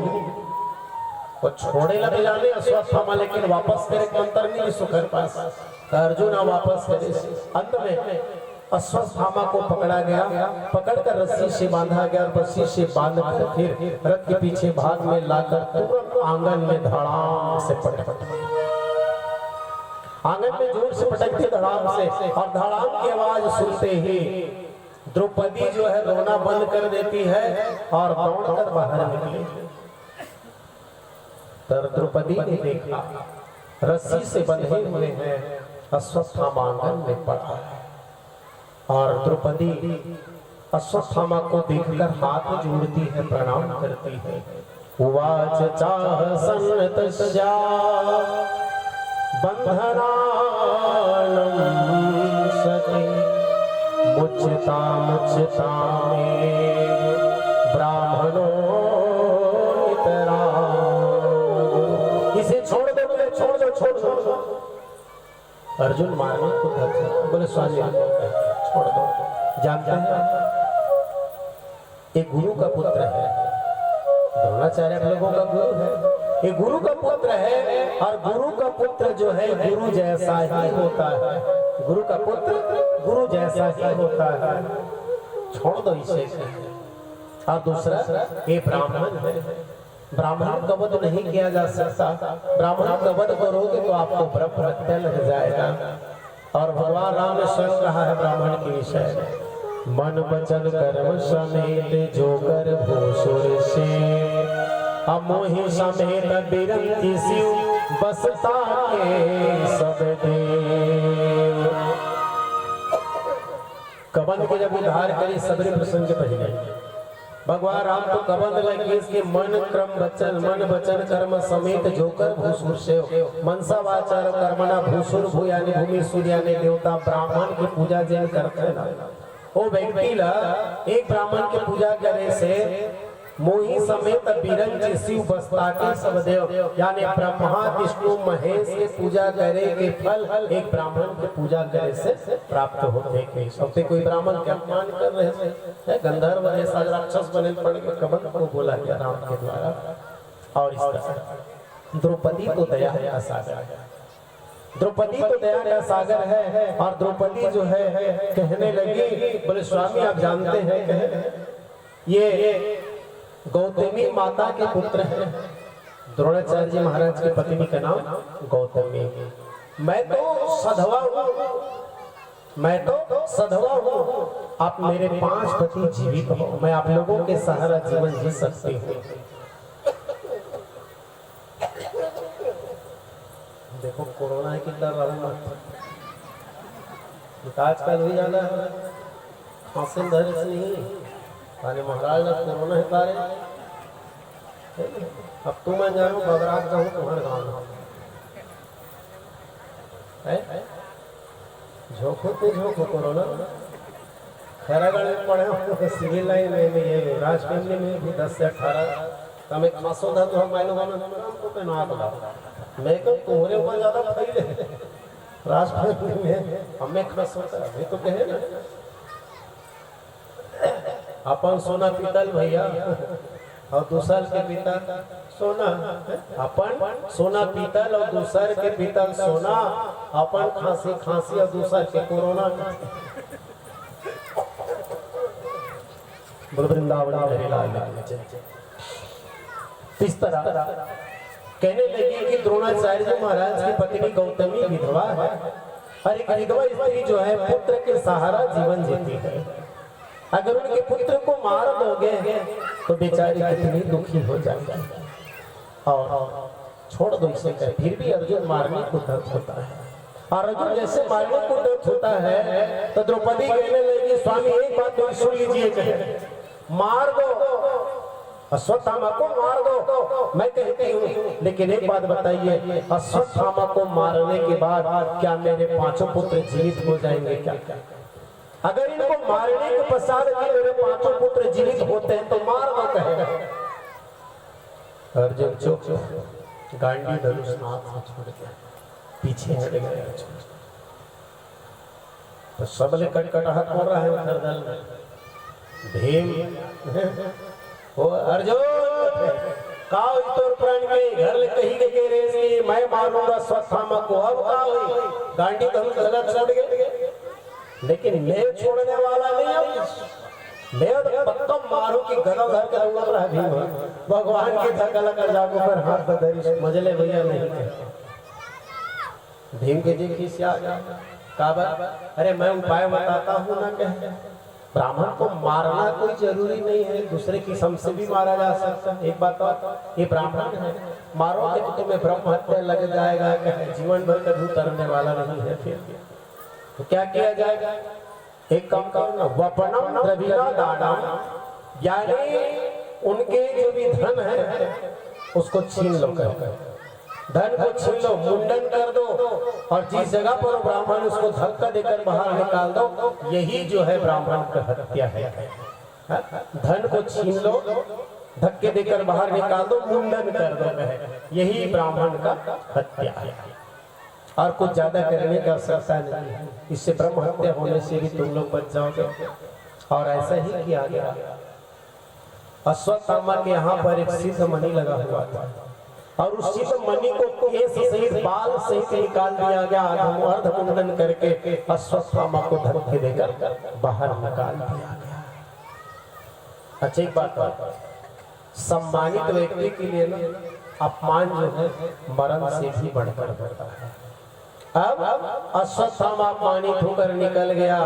वो छोड़े लगे जाने अश्वत्थामा, लेकिन वापस करे मंत्र नहीं सुकर पास, अर्जुन वापस करे। अंत में अश्वत्थामा को पकड़ा गया, पकड़कर रस्सी से बांधा गया, रस्सी से बांधकर फिर रथ के पीछे भाग में लाकर तुरंत आंगन में धड़ाम से पटक, आंगन में जोर से पटकते धड़ाम से, और धड़ाम की आवाज सुनते ही द्रौपदी जो है रोना बंद कर देती है और दौड़कर बाहर निकली। तर द्रौपदी ने देखा रस्सी से बंधे हुए हैं अश्वत्थामा आंगन में पड़ा है, और द्रौपदी अश्वत्थामा को देखकर हाथ जोड़ती है, प्रणाम करती है। उवाच चाह सन्नतस्या बंधनानं सति मुच्यता मुच्यता में ब्राह्मणो इसे छोड़ दो, बोले छोड़ दो छोड़ दो। अर्जुन मारने को था, बोले स्वामी छोड़ दो। जानते हैं एक गुरु का पुत्र है, द्रोणाचार्य आप लोगों का गुरु है, ये गुरु का पुत्र है, और गुरु का पुत्र जो है गुरु जैसा ही होता है, गुरु का पुत्र गुरु जैसा ही होता है, छोड़ दो इसे। और दूसरा ये ब्राह्मण है, ब्राह्मण का वध नहीं किया जा सकता, ब्राह्मण का वध करोगे तो आपको ब्रह्म हत्या लग जाएगा। और भगवान राम ने स्वयं कहा है ब्राह्मण के विषय में, मन वचन कर्म समेत जो कर भूसुर से, अमोहि समेत बिरंती शिव बसता के सब देव। कबंध को जब उद्धार करी सबरे प्रसंग पहले भगवान राम तो कबंध लगे इसके मन क्रम वचन मन वचन कर्म समेत जोकर भूसुर से, मनसा वाचार कर्मणा भूसुर भू यानी भूमि सूर्य यानी देवता ब्राह्मण की पूजा जिन करते ना, वो व्यक्ति ला एक ब्राह्मण की पूजा करे से मोही समेत बिरंज शिव बसता के सब देव, यानी ब्रह्मा विष्णु महेश के पूजा करे के फल एक ब्राह्मण की पूजा करे से प्राप्त होते के। सबसे कोई ब्राह्मण के अपमान कर रहे हैं, गंधर्व ऐसा राक्षस बने पड़ गए, कबंध को बोला गया राम के द्वारा। और इस तरह द्रौपदी तो दया का सागर है, द्रौपदी तो दया का सागर है। और द्रौपदी जो है कहने लगी, बोले स्वामी आप जानते हैं ये गौतमी माता के पुत्र हैं, द्रोणाचार्य जी महाराज की पत्नी का नाम गौतमी। मैं तो सधवा हूँ, मैं तो सधवा हूँ, आप मेरे 5 पति जीवित हो, मैं आप लोगों के सहारा जीवन जी सकती हूँ। देखो कोरोना है कितना रहा आजकल भी जाना है, खांसी धर से नहीं अरे महाराज ना कोरोना है तारे। अब तू मैं जानू बबरात का हूँ तुम्हारे गाँव झोंको तो झोंको कोरोना खैरागढ़ में पढ़े हो, सिविल लाइन में ये राजफैमिली में भी 10 से 18 તમે ખાસો था तो हम मायनो को पे ना आता मैं को तुम्हारे ऊपर ज्यादा फैले राजफैमिली में हमें खासो था तो कहे ना अपन सोना पीतल भैया और दूसर के पीतल सोना, अपन सोना पीतल और दूसर के पीतल सोना, अपन खांसी खांसी और दूसर के कोरोना। बोल वृंदावन। इस तरह कहने लगी कि द्रोणाचार्य जी महाराज की पत्नी गौतमी विधवा है, और एक विधवा स्त्री जो है पुत्र के सहारा जीवन जीती है। अगर उनके पुत्र को मार दोगे तो बेचारी कितनी दुखी हो जाएगी, और छोड़ दो इसे कर। फिर भी अर्जुन मारने को दर्द होता है, और अर्जुन जैसे मारने को दर्द होता है तो द्रौपदी कहने लगी स्वामी एक बात तो सुन लीजिए, कहे मार दो अश्वत्थामा को मार दो, मैं कहती हूँ, लेकिन एक बात बताइए अश्वत्थामा को मारने के बाद क्या मेरे 5 पुत्र जीवित हो जाएंगे क्या? अगर इनको मारने के पश्चात मेरे 5 पुत्र जीवित होते हैं तो मार दो कहेगा। अर्जुन चुप, गांडी धनुष हाथ से छोड़ दिया, पीछे हट गया। तो सबले कटकटाहट हो रहा है उधर दल में। भीम ओ अर्जुन काउ तोर प्राण के घर ले कहीं के रेस की मैं मारूंगा अश्वत्थामा को। अब काउ गांडी धनुष गलत छोड़ गए, लेकिन मैं छोड़ने वाला नहीं हूँ, मैं पक्का मारू की गदा धर कर उड़ रहा भीम। भगवान के धकल कर जागो पर हाथ बदरी मजले भैया नहीं भीम के जी खिसिया काबा। अरे मैं उपाय बताता हूँ ना, कहे ब्राह्मण को मारना कोई जरूरी नहीं है, दूसरे किस्म से भी मारा जा सकता है। एक बात ये ब्राह्मण है, मारोगे तो तुम्हें ब्रह्म हत्या लग जाएगा, जीवन भर कभी उतरने वाला नहीं है। फिर तो क्या किया जाएगा? एक काम करो ना, वपनम द्रविणा दानम, यानी उनके जो भी धन है उसको छीन लो, धन को छीन लो, मुंडन कर दो, और जिस जगह पर ब्राह्मण उसको धक्का देकर बाहर निकाल दो, यही जो है ब्राह्मण की हत्या है। धन को छीन लो धक्के देकर बाहर निकाल दो, मुंडन कर दो, कहे यही ब्राह्मण का हत्या है और कुछ ज्यादा करने की आवश्यकता नहीं है। इससे ब्रह्म हत्या होने से भी तुम लोग बच जाओगे। और ऐसा ही किया गया। अश्वत्थामा के यहाँ पर एक सिद्ध मणि लगा हुआ था और उस सिद्ध मणि को केस सहित बाल सहित निकाल दिया गया, अर्ध मुंडन करके अश्वत्थामा को धक्के देकर बाहर निकाल दिया गया। अच्छा एक बात, सम्मानित व्यक्ति के लिए ना अपमान जो है मरण से भी बढ़कर होता है। अब अश्वत्थामा अपमानित होकर निकल गया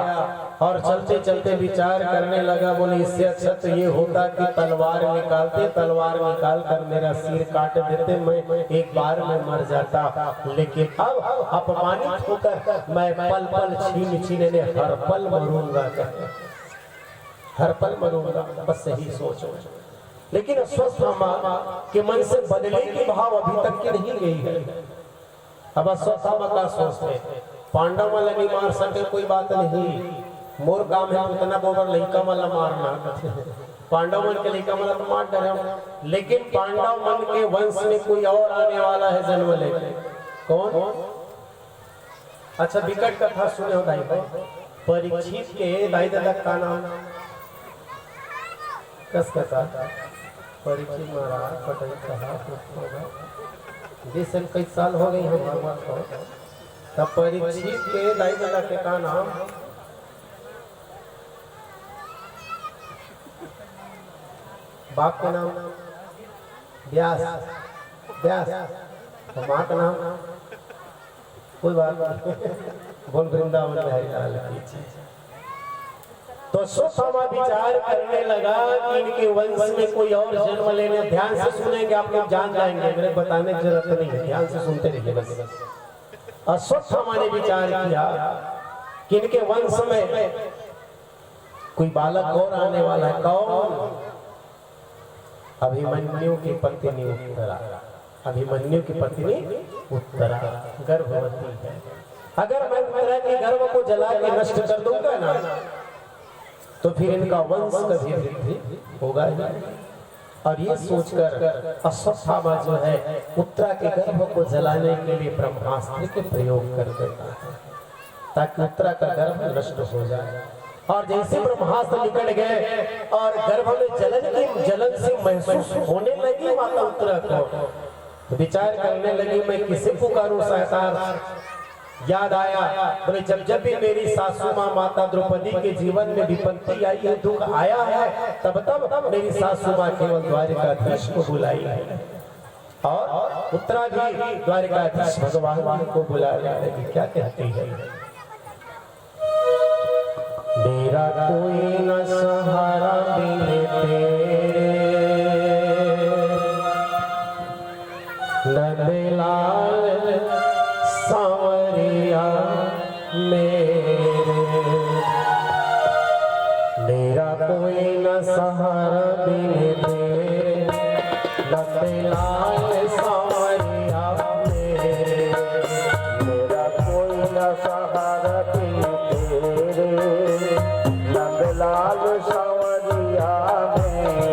और चलते चलते विचार करने लगा, बोले इससे अच्छा तो ये होता कि तलवार निकालते, तलवार निकाल कर मेरा सिर काट देते, मैं एक बार में मर जाता। लेकिन अब अपमानित होकर मैं पल पल छीन छीने हर पल मरूंगा, हर पल मरूंगा, बस यही सोचो। लेकिन अश्वत्थामा के मन से बदले की भाव अभी तक की नहीं गई है। अब अश्वत्थामा का सोचते, पांडव वाला नहीं मार सके कोई बात नहीं, मोर काम है उतना बोबर लड़का वाला मारना, पांडव मन के लड़का वाला तो मार डरे। लेकिन पांडव मन के वंश में कोई और आने वाला है जन्म लेके, कौन? अच्छा विकट कथा सुने हो दाई भाई, परीक्षित के दाई दादा का नाम कस कथा, परीक्षित महाराज पटल कहा जिस कई साल हो गई हम भगवान को, तब परीक्षित के दाई दादा के का नाम बाप के नाम व्यास, व्यास, तो माँ का नाम कोई बात नहीं, बोल वृंदावन बिहारी लाल की। तो अश्वत्थामा विचार करने लगा कि इनके वंश में कोई और जन्म लेने, ध्यान से सुनेंगे आप लोग जान जाएंगे, मेरे बताने की जरूरत नहीं है, ध्यान से सुनते रहिए बस। अश्वत्थामा ने विचार किया कि इनके वंश में कोई बालक और आने वाला है, कौन? अभिमन्यु की पत्नी उत्तरा, अभिमन्यु की पत्नी उत्तरा गर्भवती है। अगर मैं उत्तरा के गर्भ को जला के नष्ट कर दूंगा ना तो फिर इनका वंश कभी वृद्धि होगा ही। और ये सोचकर अश्वत्थामा जो है उत्तरा के गर्भ को जलाने के लिए ब्रह्मास्त्र के प्रयोग कर देता है ताकि उत्तरा का गर्भ नष्ट हो जाए। और जैसे ब्रह्मास्त्र निकल गए और गर्भ में जलन से महसूस होने लगी माता उत्तरा को, तो विचार करने लगी मैं किसे पुकारूं सहसार। याद आया, बोले जब जब भी मेरी सासू माँ माता द्रौपदी के जीवन में विपत्ति आई है, दुख आया है, तब तब मेरी सासू माँ केवल द्वारिकाधीश को बुलाई है और उत्तरा भी द्वारिकाधीश भगवान को बुला रही। क्या कहती है? मेरा कोई न सहारा बिन तेरे, नंदलाल सांवरिया मेरे, मेरा कोई न सहारा बिन तेरे, नंदलाल सांवरिया मेरे, मेरा कोई न सहारा बिन तेरे, नंदलाल सांवरिया मेरे,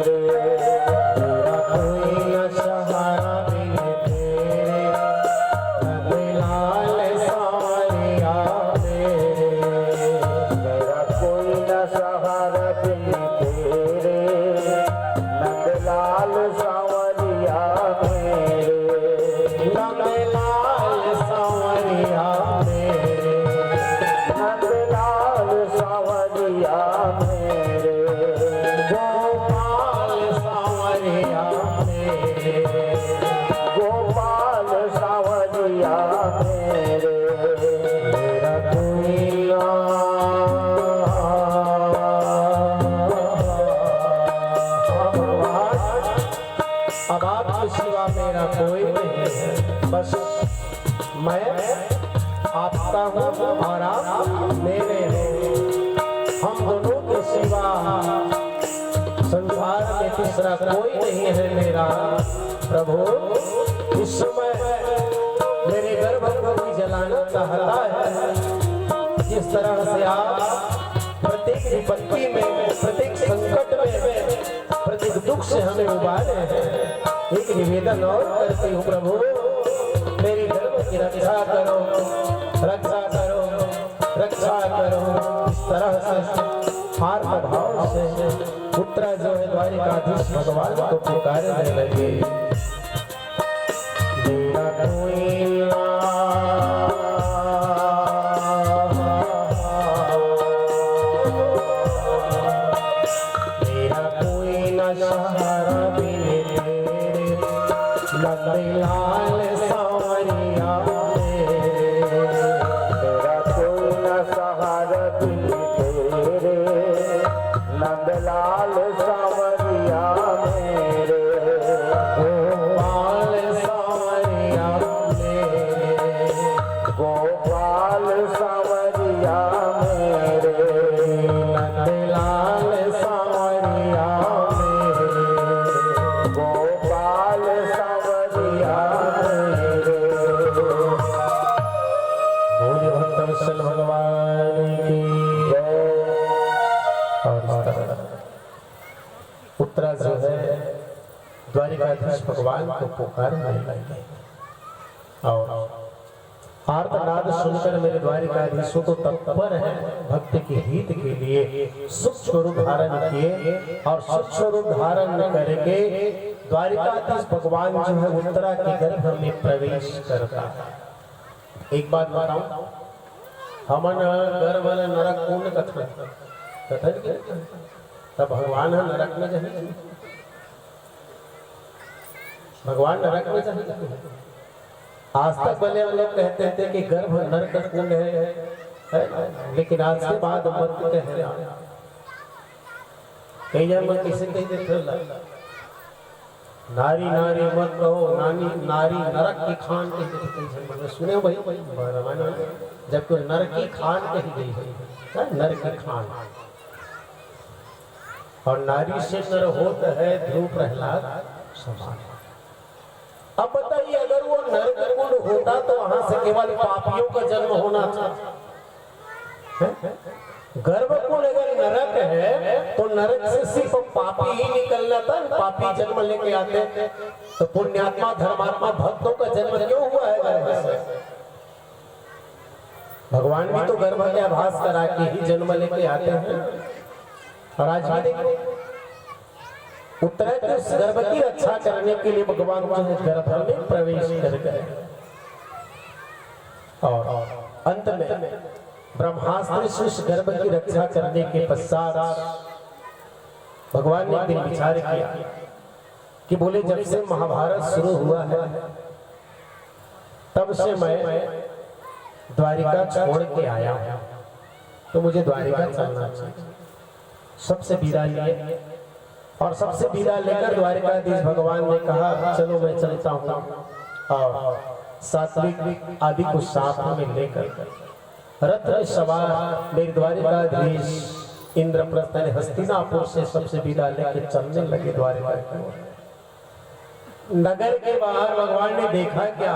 मेरा कोई न सहारा बिन तेरे, नंदलाल सांवरिया मेरे, मेरा कोई न सहारा बिन तेरे, नंदलाल सांवरिया मेरे, नंदलाल सांवरिया मेरे, नंदलाल सांवरिया मेरे, गोपाल सांवरिया मेरे, गोपाल सांवरिया मेरे, मेरा कोई अब आपके सिवा मेरा कोई नहीं है, बस मैं आपका हूँ और आप मेरे हैं। हम दोनों के सिवा संसार में तीसरा कोई नहीं है मेरा प्रभु। इस समय मेरे गर्भ को भी जलाना चाहता है, जिस तरह से आप प्रत्येक विपत्ति में, प्रत्येक संकट में, प्रत्येक दुख से हमें उबारे हैं। एक निवेदन और करती हूँ प्रभु, मेरी धर्म की रक्षा करो, रक्षा करो, रक्षा करो। इस तरह से हार्द भाव से पुत्र जो है द्वारिकाधीश भगवान को पुकारने लगे। मेरा कोई लाल सांवरिया मेरा कोई न सहारा बिन तेरे, नंदलाल सांवरिया मेरे। गोपाल सांवरिया मेरे, गोपाल सांवरिया मेरे। नंदलाल सांवरिया मेरे, गोपाल सांवरिया मेरे। बोले भक्तवत्सल भगवान की जय। और उत्तरा जो है द्वारिकाधीश भगवान को पुकारने लगे। और आर्तनाद सुनकर मेरे द्वारिकाधीशों को तत्पर है भक्त के हित के लिए सुख स्वरूप धारण किए। और सुख स्वरूप धारण करके द्वारिकाधीश भगवान जो है उत्तरा के गर्भ में प्रवेश करता है। एक बात बताऊं, हमन गर्भ वाला नरक कौन कथन कथन के तब भगवान है नरक में जाए, भगवान नरक में जाए। आज तक भले हम लोग कहते थे कि गर्भ नरक कुंड है, लेकिन आज के बाद मत कह कई जन मैं किसे कही देते नारी नारी मत कहो, नानी नारी नरक की खान कही देते कई जन मैंने सुने भाई रामायण, जब कोई नरक की खान कही गई है, नरक की खान। और नारी से नर होता है ध्रुव प्रहलाद समान। अब बताइए अगर वो नरक कुंड होता तो वहां से केवल पापियों का जन्म होना था। गर्भ कुंड अगर नरक है तो नरक से सिर्फ पापी ही निकलना था, पापी जन्म लेके आते। तो पुण्यात्मा धर्मात्मा भक्तों का जन्म क्यों हुआ है गर्भ से? भगवान भी तो गर्भ के आभास करा के ही जन्म लेके आते हैं। और आज भी देखो उत्तरा के उस गर्भ की रक्षा करने के लिए भगवान गर्भ में प्रवेश कर गए। और अंत में ब्रह्मास्त्र से उस गर्भ की रक्षा करने के पश्चात भगवान ने एक दिन विचार किया कि बोले जब से महाभारत शुरू हुआ है तब से मैं द्वारिका छोड़ के आया हूं, तो मुझे द्वारिका चलना चाहिए। सबसे विदा लिए और सबसे विदा लेकर द्वारिकाधीश भगवान ने कहा चलो मैं चलता हूँ। और सात्विक आदि को साथ में लेकर रथ में सवार मेरे द्वारिकाधीश इंद्रप्रस्थ ने हस्तिनापुर से सबसे विदा लेकर चलने लगे द्वारिका की ओर। नगर के बाहर भगवान ने देखा क्या?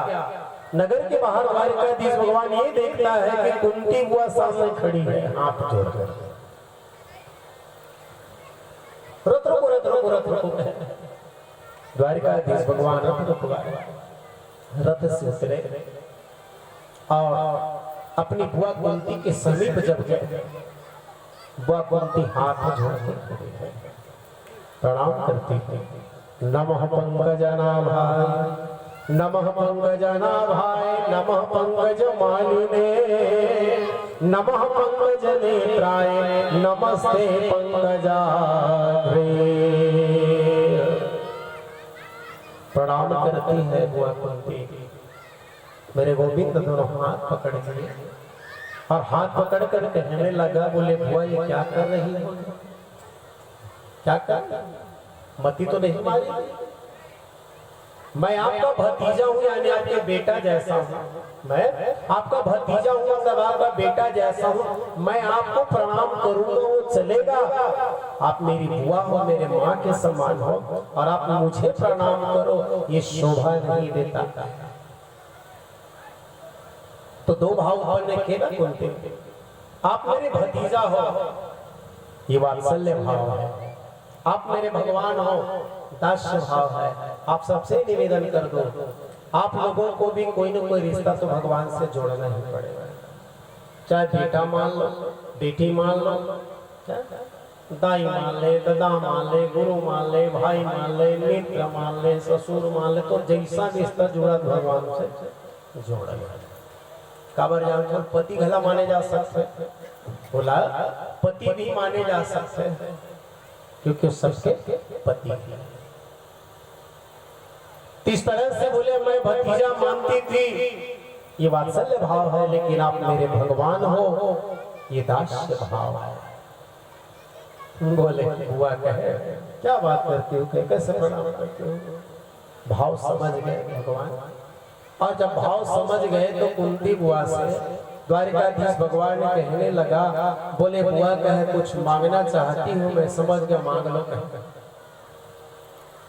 नगर के बाहर द्वारिकाधीश भगवान ये देखता है कि कुंती बुआ सामने खड़ी है हाथ जोड़कर। द्वारिकाधीश भगवान रथ से उतरे और अपनी बुआ कुंती के समीप जब गए, बुआ कुंती हाथ जोड़कर प्रणाम करती है। नमः पंकजनाभाय, नमः पंकजनाभाय, नमः पंकज मालिने, नमः पंकज नेत्राय, नमस्ते पंकजाग्रे। प्रणाम करती है बुआ कुंती। मेरे गोविंद दोनों हाथ पकड़ लिए और हाथ पकड़ कर कहने लगा, बोले बुआ ये क्या कर रही है? क्या कर मती तो नहीं मारी? मैं आपका भतीजा हूँ, यानी आपके बेटा जैसा हूँ। मैं आपका भतीजा हूँ, मतलब आपका बेटा जैसा हूँ। मैं आपको प्रणाम करूंगा वो चलेगा? आप मेरी बुआ हो, मेरे माँ के समान हो और आप मुझे प्रणाम करो, ये शोभा नहीं देता। तो दो भाव उत्पन्न किए ना कुंती, आप मेरे भतीजा हो, ये वात्सल्य भाव है। आप मेरे भगवान हो, दास्य भाव है। आप सबसे निवेदन कर दो, आप लोगों को भी कोई न कोई रिश्ता तो भगवान से जोड़ना ही पड़ेगा। चाहे बेटा मान लो, बेटी मान लो, दाई मान ले, दादा मान ले, गुरु मान ले, भाई मान ले, मित्र मान ले, ससुर मान ले, तो जैसा रिश्ता जुड़ा भगवान से जोड़ा। काबर जान पति घला माने जा सकते, बोला पति भी माने जा सकते क्योंकि सबके पति हैं। इस तरह से बोले मैं भतीजा मानती थी, ये वात्सल्य भाव है, लेकिन आप मेरे भगवान हो, ये दास्य भाव है। बोले बुआ कहे क्या बात करती हो, कैसे प्रणाम करती हो? भाव समझ गए भगवान, और जब भाव समझ गए तो कुंती बुआ से द्वारिकाधीश भगवान ने कहने लगा, बोले बुआ कहे कुछ मांगना चाहती हूँ, मैं समझ के मांग लो।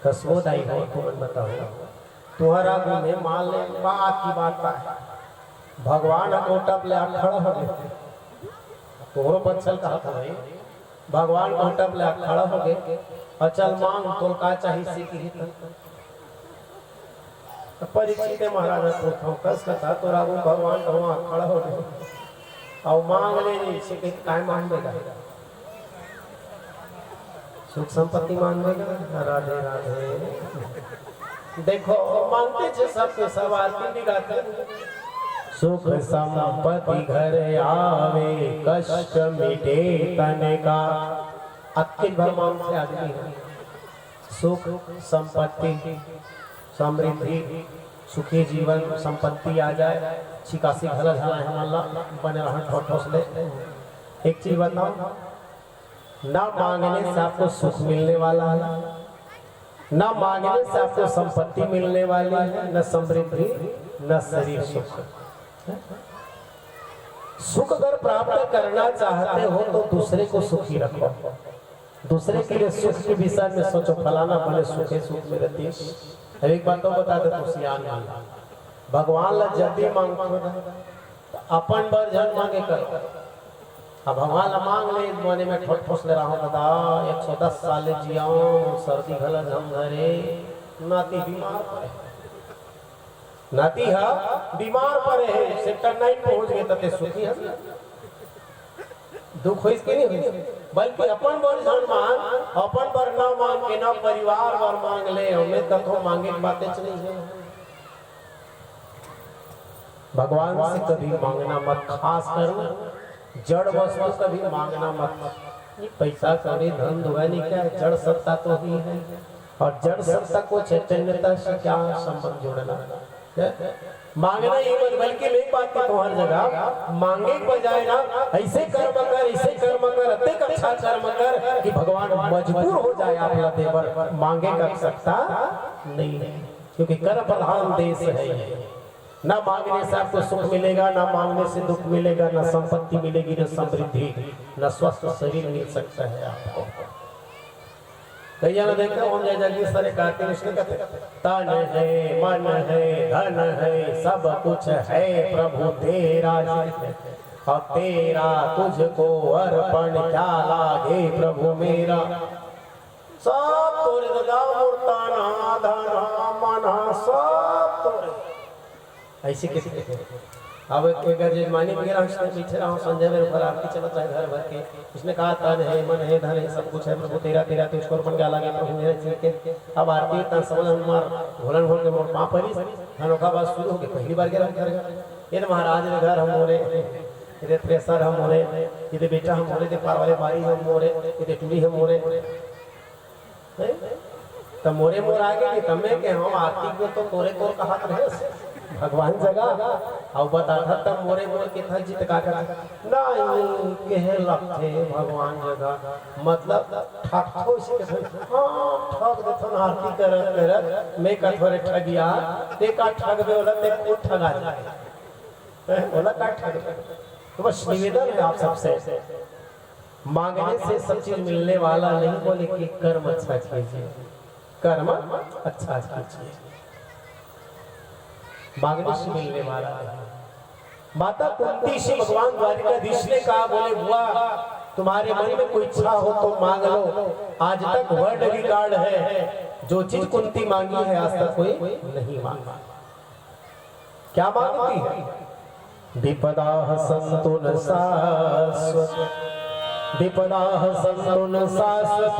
कसमोदाई हो तुम बताओ, तुम्हारा में मान ले बात की बात है, भगवान कोटप ले खड़ा हो गए, तोहरो बच्चल कहा था भाई, भगवान कोटप ले खड़ा हो गए, अचल मांग तो का चाहिए सीखी परीक्षित महाराज पूछो कस कथा तो रागू भगवान वहां खड़ा हो गए और मांग ले सीखे काय मांगेगा, सुख संपत्ति मांगेगा, राधे राधे। देखो मांगते थे सबके सब आरती भी गाते, सुख संपत्ति घर आवे कष्ट मिटे तन का, अखिल भर मांगते आदमी है, सुख संपत्ति समृद्धि सुखी जीवन संपत्ति आ जाए, छिकासी घला झाला है अल्लाह बने रहा ठोस ठोस ले। एक चीज बताओ, ना मांगने से आपको सुख मिलने वाला है, ना मांगने से आपको संपत्ति मिलने वाली है, न समृद्धि न शरीर सुख। सुख अगर प्राप्त करना चाहते हो तो दूसरे को सुखी रखो, दूसरे के लिए सुख के विषय में सोचो, फलाना भले सुखे सुख में रहती। एक बात तो बता दे तो सियान भगवान ला जल्दी मांगो, अपन बर जन मांगे करो। अब भगवान ला मांग ले मने में ठोस ठोस ले रहा हूँ दादा 110 साल जियाओ, सर्दी घला झम धरे, नाती बीमार पड़े, नाती हा बीमार पड़े है, सेक्टर 9 पहुंच गए तते सुखी है, दुख होइस के नहीं होइस, बल्कि अपन बर जन मांग, अपन बर ना मांग के ना परिवार बर मांग ले, हमें तक मांगे की बातें चली है। भगवान से कभी मांगना मत, खास कर जड़ वस्तु कभी मांगना मत। पैसा कौड़ी धन दुआनी क्या है, जड़ सत्ता तो ही है, और जड़ सत्ता को चैतन्यता से क्या संबंध जोड़ना। मांगना ही मत, बल्कि मैं बात कहता हूँ हर जगह मांगे के बजाय ना ऐसे कर्म कर, ऐसे कर्म कर, अत्यंत अच्छा कर्म कर कि भगवान मजबूर हो जाए आपला देवर, मांगे कर सकता नहीं है, क्योंकि कर प्रधान देश है ये। ना मांगने से आपको सुख मिलेगा, ना मांगने से दुख मिलेगा, ना संपत्ति मिलेगी, ना समृद्धि, ना स्वस्थ शरीर मिल सकता है आपको। कईया ने देखा हम जल्दी सारे कहते हैं, तन है मन है धन है सब कुछ है प्रभु तेरा, और तेरा तुझको अर्पण क्या लागे प्रभु मेरा, सब तोरे दादा मूर्ताना धना मना सब तोरे। ऐसे कैसे अब एक जजमानी वगैरह पीछे रहा हूँ, संजय मेरे ऊपर आरती चलता है घर भर के, उसने कहा तन है मन है धन है सब कुछ है प्रभु तेरा, तेरा तुझको अर्पण क्या लागे प्रभु मेरे के। अब आरती इतना समझ हमार घोलन घोल के मोर पाँ परी अनोखा बात शुरू हो गई, पहली बार गिरा घर ये महाराज के घर हम मोरे, इधर प्रेशर हम मोरे, इधर बेटा हम मोरे, पार वाले बारी हम मोरे, इधर टूली हम मोरे, तो मोरे मोर आगे तमें के हम आरती को तो तोरे तोर कहा रहे भगवान जगह और बता था तब मोरे मोरे के था जीत का नहीं कहे लगते भगवान जगह, मतलब ठग ठो इसी के हां ठग देथो आरती करत करत मैं का थोड़े ठगिया ते का ठग दे वाला ते को ठगा जाए बोला का ठग। तो बस निवेदन है आप सबसे, मांगने से सब चीज मिलने वाला नहीं, बोले कि कर्म अच्छा कीजिए, कर्म अच्छा कीजिए, मांगने से मिलने वाला है। माता कुंती से भगवान द्वारिकाधीश ने कहा, बोले हुआ तुम्हारे मन में कोई इच्छा हो तो मांग लो। आज तक वर्ल्ड रिकॉर्ड है, जो चीज कुंती मांगी है आज तक कोई नहीं मांगा। क्या मांगती है? विपदा संतुन शाश्वत, विपदा संतुन शाश्वत,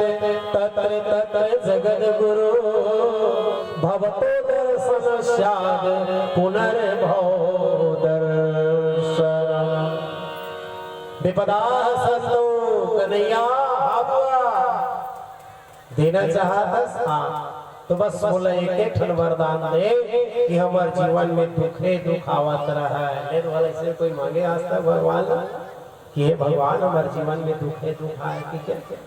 तत्र तत्र जगद गुरु, भवतो दर्शन स्याद पुनर्भव दर्शन। विपदा संतो कन्हैया देना चाहता, हाँ तो बस बोला एक ठन वरदान दे कि हमारे जीवन में दुखे दुख आवत रहा है। वाले से कोई मांगे आज तक भगवान कि हे भगवान हमारे जीवन में दुखे दुख आए कि क्या क्या,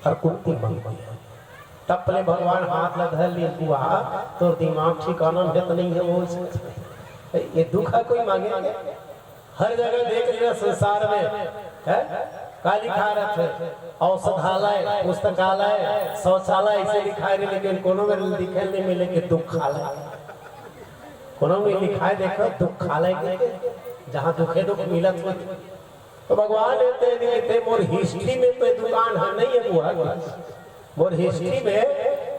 और कुंती मांगती है। तब पहले भगवान हाथ लगा लिए हुआ तो दिमाग ठिकाना है तो नहीं है वो, ये दुख है कोई मांगे। हर जगह देख लिया संसार में है का लिखा रहते, औषधालय, पुस्तकालय, शौचालय ऐसे लिखा है, लेकिन कोनो में लिखे नहीं मिले कि दुखालय। कोनो में लिखा है देखो दुखालय के, जहाँ दुखे दुख मिलत हो। तो भगवान कहते मोर हिस्ट्री में तो दुकान है नहीं है बुआ, मोर हिस्ट्री में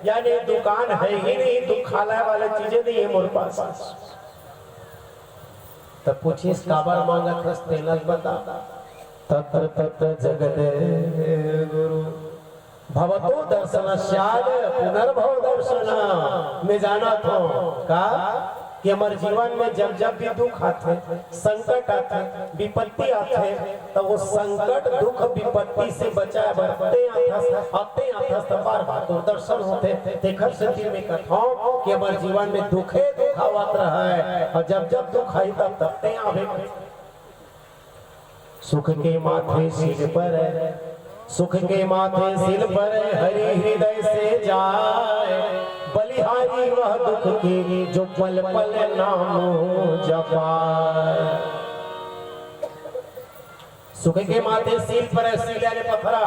यानी दुकान है ही नहीं, दुखालय वाले चीजें नहीं है मोर पास। तब पूछिए काबर मांगा खस तेलक बता, तत्र तत्र जगद गुरु, भवतो दर्शन स्याद पुनर्भव दर्शन। मैं जाना था का कि हमारे जीवन में जब जब भी दुख आते, संकट आते, विपत्ति आते, तो वो संकट दुख विपत्ति से बचाए बढ़ते आते बार बार तो दर्शन होते देखर से दिल में कथाओं कि हमारे जीवन में दुखे दुख आवत रहा है, और जब जब दुख आई तब तब आवे। सुख के माथे सिर पर, सुख के माथे सिर पर हरि हृदय से जाए, बलिहारी वह दुख की जो पल पल नाम जपाए। सुख के माथे सिर पर है, सिर यानी पत्थरा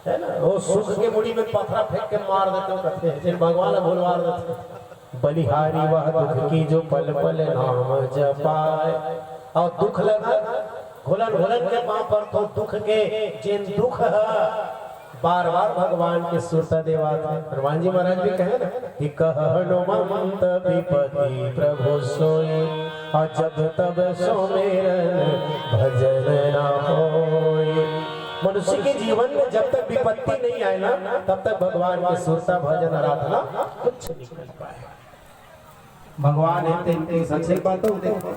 है ना, वो सुख के मुड़ी में पत्थरा फेंक के मार देते हो कहते हैं, जिन भगवान भूलवार देते। बलिहारी वह दुख की जो पल पल नाम जपाए। और दुख लगा घोलन घोलन के पांव पर तो दुख के जिन दुख है बार बार भगवान के सुरता देवा थे। हनुमान जी महाराज भी कहे ना कि कहनो मंत विपति प्रभु सोई, और जब तब सुमिरन भजन ना होई। मनुष्य के जीवन में जब तक विपत्ति नहीं आए ना, तब तक भगवान की सुरता भजन आराधना कुछ नहीं कर पाए। भगवान है सच्ची बात हो देखो